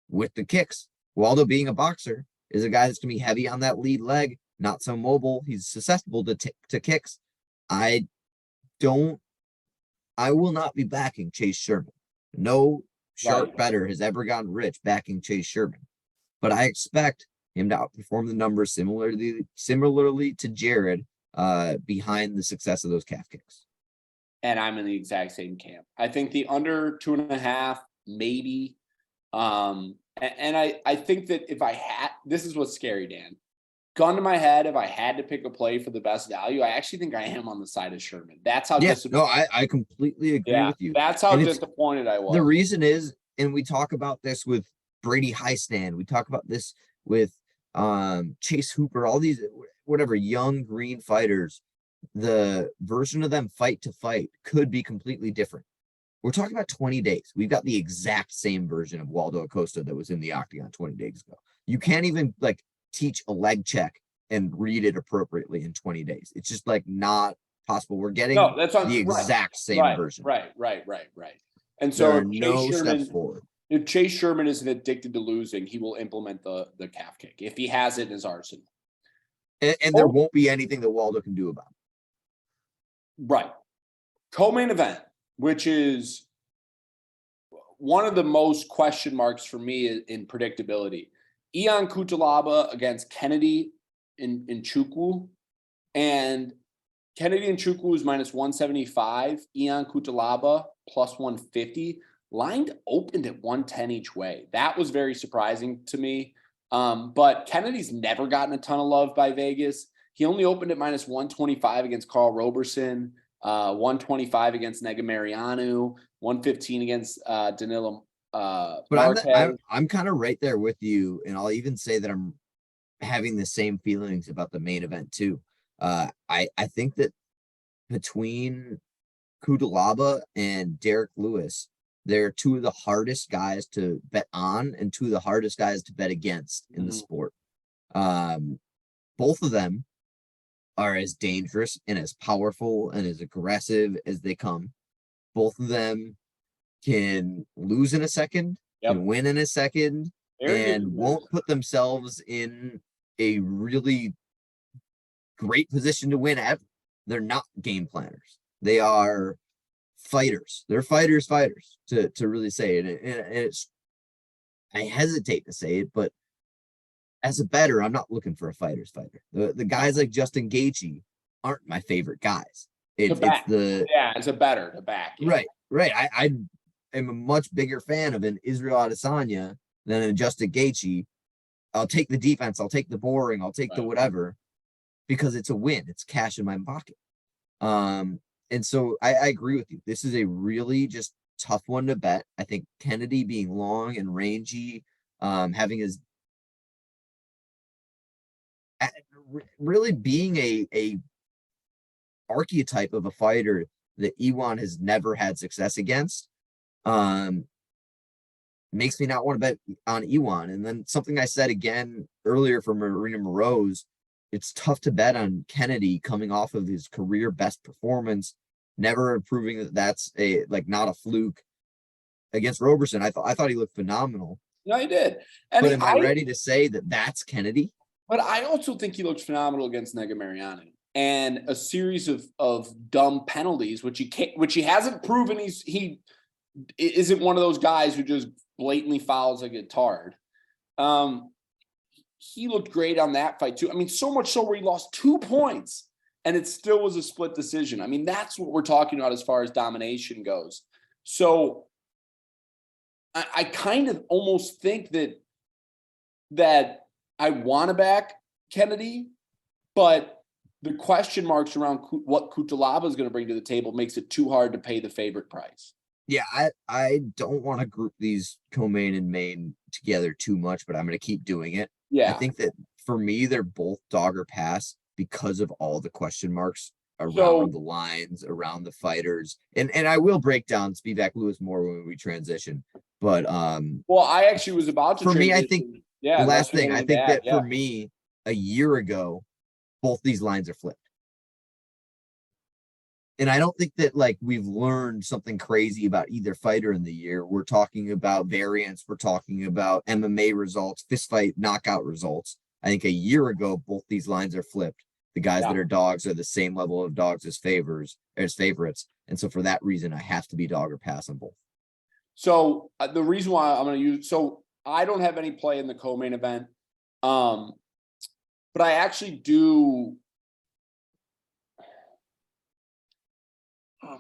with the kicks. Waldo, being a boxer, is a guy that's going to be heavy on that lead leg, not so mobile. He's susceptible to kicks. I will not be backing Chase Sherman. No sharp better has ever gotten rich backing Chase Sherman. But I expect him to outperform the numbers similarly to Jared behind the success of those calf kicks. And I'm in the exact same camp. I think the under 2.5, maybe. And I think that if I had, this is what's scary, Dan. Gun to my head, if I had to pick a play for the best value, I actually think I am on the side of Sherman. That's how disappointed. I completely agree with you. That's how disappointed I was. The reason is, and we talk about this with Brady Highstand, we talk about this with Chase Hooper, all these whatever young green fighters, the version of them fight to fight could be completely different. We're talking about 20 days. We've got the exact same version of Waldo Acosta that was in the octagon 20 days ago. You can't even like teach a leg check and read it appropriately in 20 days. It's just like not possible. We're getting the exact same version. Right. And There so are no steps forward. If Chase Sherman isn't addicted to losing, he will implement the calf kick if he has it in his arsenal. And there won't be anything that Waldo can do about it. Right. Co-main event, which is one of the most question marks for me in predictability. Ion Cutelaba against Kennedy Nchukwu. And Kennedy Nchukwu is minus 175. Ion Cutelaba plus 150. Lined opened at 110 each way. That was very surprising to me. But Kennedy's never gotten a ton of love by Vegas. He only opened at minus 125 against Carl Roberson, 125 against Negumereanu, 115 against Danilo But I'm kind of right there with you, and I'll even say that I'm having the same feelings about the main event too. I think that between Cutelaba and Derek Lewis, they're two of the hardest guys to bet on and two of the hardest guys to bet against in the sport. Both of them are as dangerous and as powerful and as aggressive as they come. Both of them can lose in a second, can win in a second, and won't put themselves in a really great position to win ever. They're not game planners. They are fighters. They're fighters to really say it. And it's, I hesitate to say it, but as a bettor, I'm not looking for a fighter's fighter. The guys like Justin Gaethje aren't my favorite guys. It's a bettor to back. Yeah. Right. I am a much bigger fan of an Israel Adesanya than a Justin Gaethje. I'll take the defense. I'll take the boring. I'll take the whatever, because it's a win. It's cash in my pocket. And so I agree with you. This is a really just tough one to bet. I think Kennedy being long and rangy, having his really being a archetype of a fighter that Iwan has never had success against, makes me not want to bet on Iwan. And then something I said again earlier for Marina Moroz, it's tough to bet on Kennedy coming off of his career best performance, never proving that that's not a fluke against Roberson. I thought he looked phenomenal. No, he did. And but am I ready to say that that's Kennedy? But I also think he looked phenomenal against Negumereanu, and a series of dumb penalties, which he hasn't proven he isn't one of those guys who just blatantly fouls like a tard. He looked great on that fight too. I mean, so much so where he lost 2 points and it still was a split decision. I mean, that's what we're talking about as far as domination goes. So I kind of almost think that I want to back Kennedy, but the question marks around what Cutelaba is going to bring to the table makes it too hard to pay the favorite price. Yeah, I don't want to group these co-main and main together too much, but I'm going to keep doing it. Yeah. I think that for me, they're both dog or pass because of all the question marks around the lines, around the fighters. And I will break down Spivak Lewis more when we transition. But well, I actually was about to for me, I think the last thing, I think that for me, a year ago, both these lines are flipped. And I don't think that we've learned something crazy about either fighter in the year. We're talking about variance. We're talking about MMA results, fist fight, knockout results. I think a year ago, both these lines are flipped. The guys that are dogs are the same level of dogs as favorites. And so for that reason, I have to be dog or pass on both. So the reason why I'm going to use, so I don't have any play in the co-main event. But I actually do.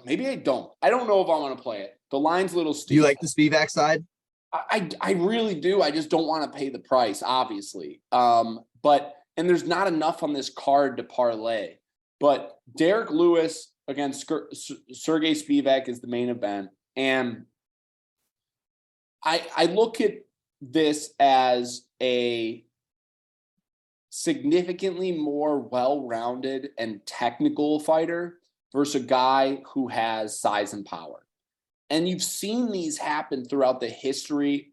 Maybe I don't. I don't know if I want to play it. The line's a little steep. Do you like the Spivak side? I really do. I just don't want to pay the price, obviously. And there's not enough on this card to parlay. But Derek Lewis against Sergey Spivak is the main event. And I look at this as a significantly more well-rounded and technical fighter versus a guy who has size and power. And you've seen these happen throughout the history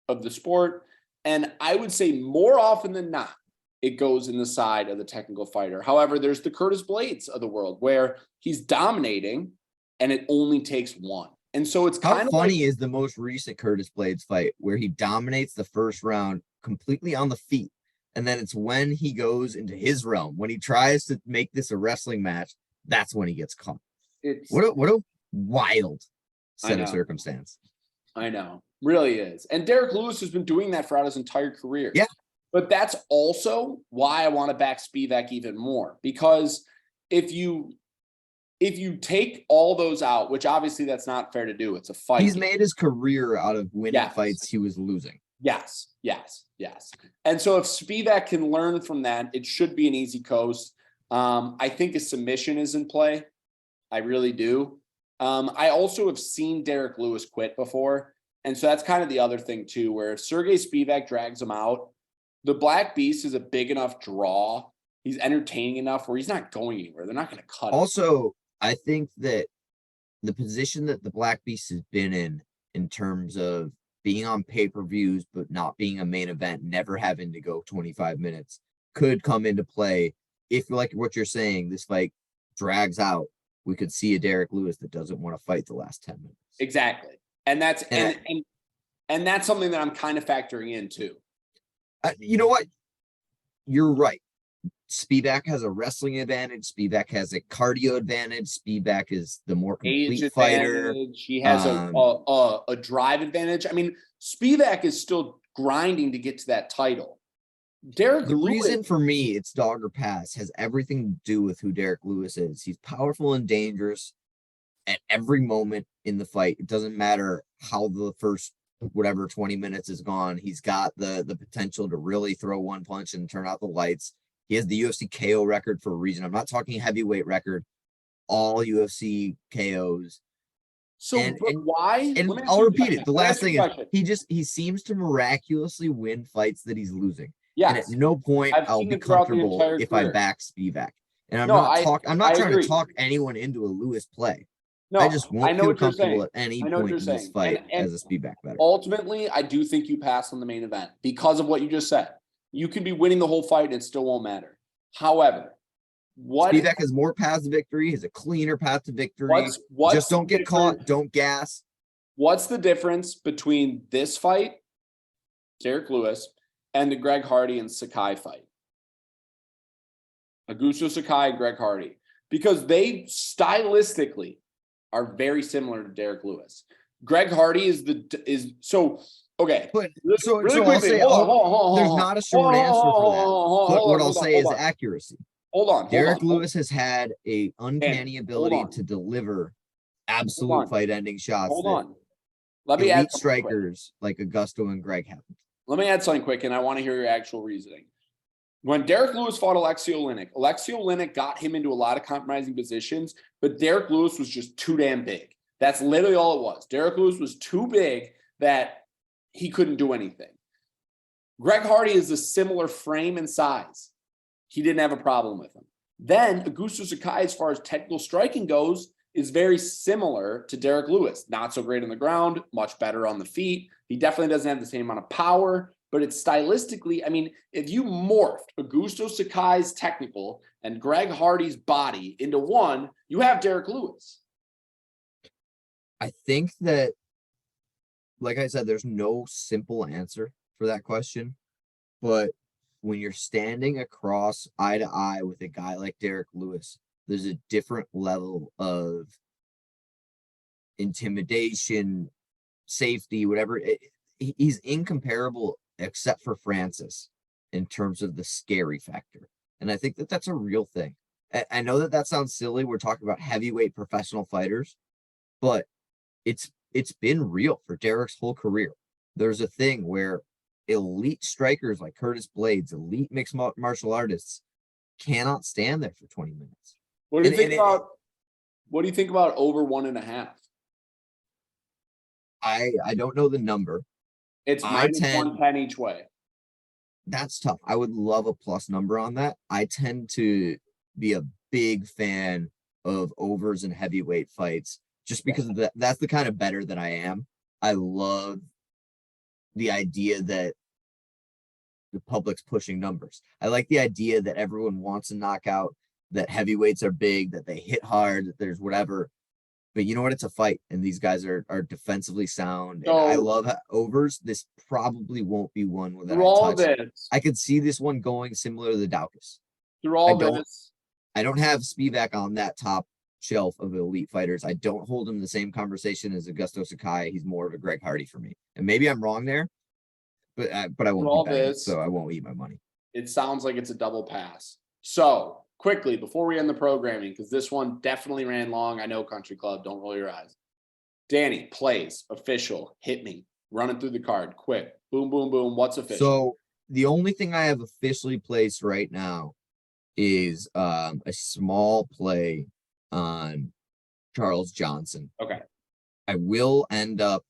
of the sport. And I would say more often than not, it goes in the side of the technical fighter. However, there's the Curtis Blades of the world where he's dominating and it only takes one. And so it's kind How of funny like, is the most recent Curtis Blades fight where he dominates the first round completely on the feet. And then it's when he goes into his realm, when he tries to make this a wrestling match, that's when he gets caught. What a wild set of circumstance. I know, really is. And Derek Lewis has been doing that throughout his entire career. Yeah. But that's also why I want to back Spivak even more, because if you take all those out, which obviously that's not fair to do, it's a fight. He's made his career out of winning fights he was losing. Yes. And so if Spivak can learn from that, it should be an easy coast. I think a submission is in play. I really do. I also have seen Derek Lewis quit before. And so that's kind of the other thing too, where if Sergey Spivak drags him out, the Black Beast is a big enough draw. He's entertaining enough where he's not going anywhere. They're not going to cut him. Also, I think that the position that the Black Beast has been in terms of being on pay-per-views, but not being a main event, never having to go 25 minutes, could come into play. If, like what you're saying, this fight drags out, we could see a Derek Lewis that doesn't want to fight the last 10 minutes. Exactly. And that's and that's something that I'm kind of factoring in too. You know what? You're right. Spivak has a wrestling advantage. Spivak has a cardio advantage. Spivak is the more complete fighter. He has a drive advantage. I mean, Spivak is still grinding to get to that title. Derek the Lewis, reason for me it's dog or pass has everything to do with who Derek Lewis is. He's powerful and dangerous at every moment in the fight. It doesn't matter how the first 20 minutes is gone. He's got the potential to really throw one punch and turn out the lights. He has the UFC KO record for a reason. I'm not talking heavyweight record, all UFC KOs. So why? And I'll repeat it. The last thing is he seems to miraculously win fights that he's losing. Yes. And at no point I'll be comfortable if I back Spivak. And I'm not trying to talk anyone into a Lewis play. No, I just won't feel comfortable at any point in this fight as a Spivak better. Ultimately, I do think you pass on the main event because of what you just said. You could be winning the whole fight and it still won't matter. However, Spivak has more paths to victory, has a cleaner path to victory. Just don't get caught, don't gas. What's the difference between this fight, Derek Lewis, and the Greg Hardy and Sakai fight? Augusto Sakai and Greg Hardy. Because they stylistically are very similar to Derek Lewis. Greg Hardy okay. But so I'll say there's not a short answer for that. But what I'll say is accuracy. Derek Lewis has had a uncanny ability to deliver absolute fight-ending shots. Let me add strikers like Augusto and Greg haven't. Let me add something quick, and I want to hear your actual reasoning. When Derek Lewis fought Alexei Oleinik got him into a lot of compromising positions, but Derek Lewis was just too damn big. That's literally all it was. Derek Lewis was too big that he couldn't do anything. Greg Hardy is a similar frame and size. He didn't have a problem with him. Then Augusto Sakai, as far as technical striking goes, is very similar to Derek Lewis. Not so great on the ground, much better on the feet. He definitely doesn't have the same amount of power, but it's stylistically, I mean, if you morphed Augusto Sakai's technical and Greg Hardy's body into one, you have Derek Lewis. I think that, like I said, there's no simple answer for that question, but when you're standing across eye to eye with a guy like Derek Lewis, there's a different level of intimidation, safety, whatever. He's incomparable except for Francis in terms of the scary factor. And I think that that's a real thing. I know that sounds silly. We're talking about heavyweight professional fighters, but it's been real for Derek's whole career. There's a thing where elite strikers like Curtis Blades, elite mixed martial artists cannot stand there for 20 minutes. What do you think about over 1.5? I don't know the number. It's minus 110 each way. That's tough. I would love a plus number on that. I tend to be a big fan of overs and heavyweight fights just because of that's the kind of better that I am. I love the idea that the public's pushing numbers. I like the idea that everyone wants a knockout, that heavyweights are big, that they hit hard, that there's whatever. But you know what? It's a fight, and these guys are defensively sound. And I love overs. This probably won't be one that I touch. I could see this one going similar to the Daukus. I don't have Spivak on that top shelf of elite fighters. I don't hold him in the same conversation as Augusto Sakai. He's more of a Greg Hardy for me, and maybe I'm wrong there. But I won't be betting, so I won't eat my money. It sounds like it's a double pass. So quickly, before we end the programming, because this one definitely ran long. I know Country Club, don't roll your eyes. Danny, plays, official, hit me. Running through the card, quick. Boom, boom, boom. What's official? So the only thing I have officially placed right now is a small play on Charles Johnson. Okay. I will end up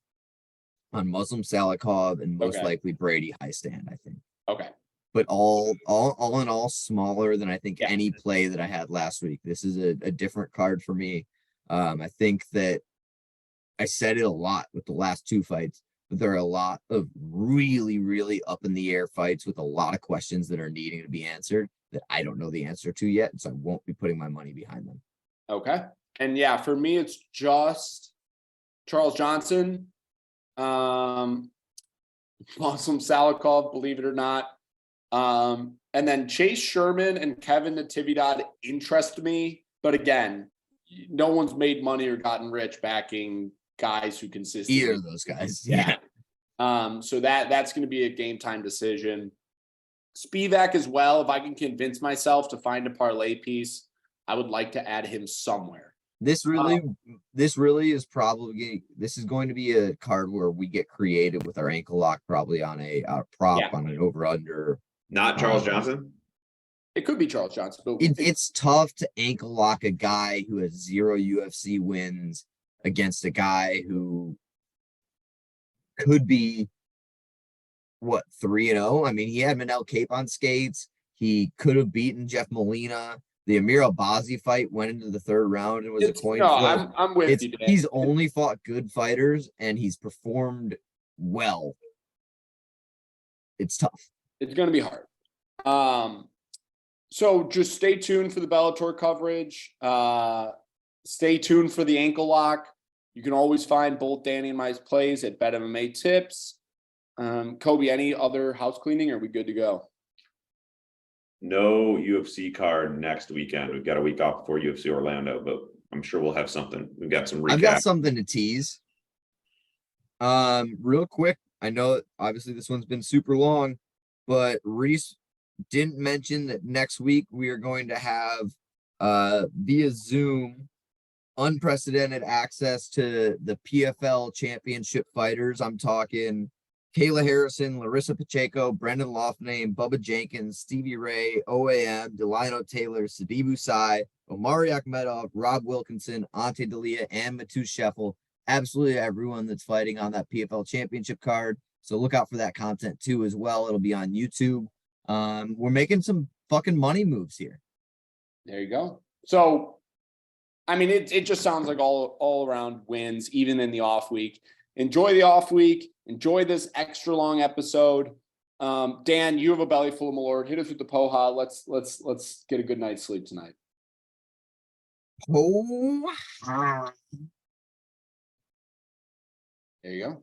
on Muslim Salikov and most likely Brady Highstand, I think. Okay. But all in all, smaller than I think any play that I had last week. This is a different card for me. I think that I said it a lot with the last two fights, but there are a lot of really, really up in the air fights with a lot of questions that are needing to be answered that I don't know the answer to yet. So I won't be putting my money behind them. Okay. And yeah, for me, it's just Charles Johnson, Muslim Salikov, believe it or not. And then Chase Sherman and Kevin Natividad interest me. But again, no one's made money or gotten rich backing guys who consistently. Either of those guys. Yeah. So that's going to be a game time decision. Spivak as well. If I can convince myself to find a parlay piece, I would like to add him somewhere. This really is this is going to be a card where we get creative with our ankle lock, probably on a prop on an over under. Not Charles Johnson. It could be Charles Johnson, but it's tough to ankle lock a guy who has 0 UFC wins against a guy who could be 3-0. I mean, he had Manel Cape on skates. He could have beaten Jeff Molina. The Amir Albazi fight went into the third round and was a coin flip. I'm with you, Dan. He's only fought good fighters and he's performed well. It's tough. It's going to be hard. So just stay tuned for the Bellator coverage. Stay tuned for the ankle lock. You can always find both Danny and my plays at Bet MMA Tips. Kobe, any other house cleaning? Or are we good to go? No UFC card next weekend. We've got a week off before UFC Orlando, but I'm sure we'll have something. We've got some recap. I've got something to tease. Real quick. I know obviously this one's been super long, but Reece didn't mention that next week we are going to have via Zoom unprecedented access to the PFL championship fighters. I'm talking Kayla Harrison, Larissa Pacheco, Brendan Loughnane, Bubba Jenkins, Stevie Ray, OAM, Delino Taylor, Sadibu Sai, Omari Akhmedov, Rob Wilkinson, Ante Dalia, and Mateusz Scheffel. Absolutely everyone that's fighting on that PFL championship card. So look out for that content too as well. It'll be on YouTube. We're making some fucking money moves here. There you go. So, I mean, it just sounds like all around wins, even in the off week. Enjoy the off week. Enjoy this extra long episode. Dan, you have a belly full of Malort. Hit us with the poha. Let's get a good night's sleep tonight. Poha. There you go.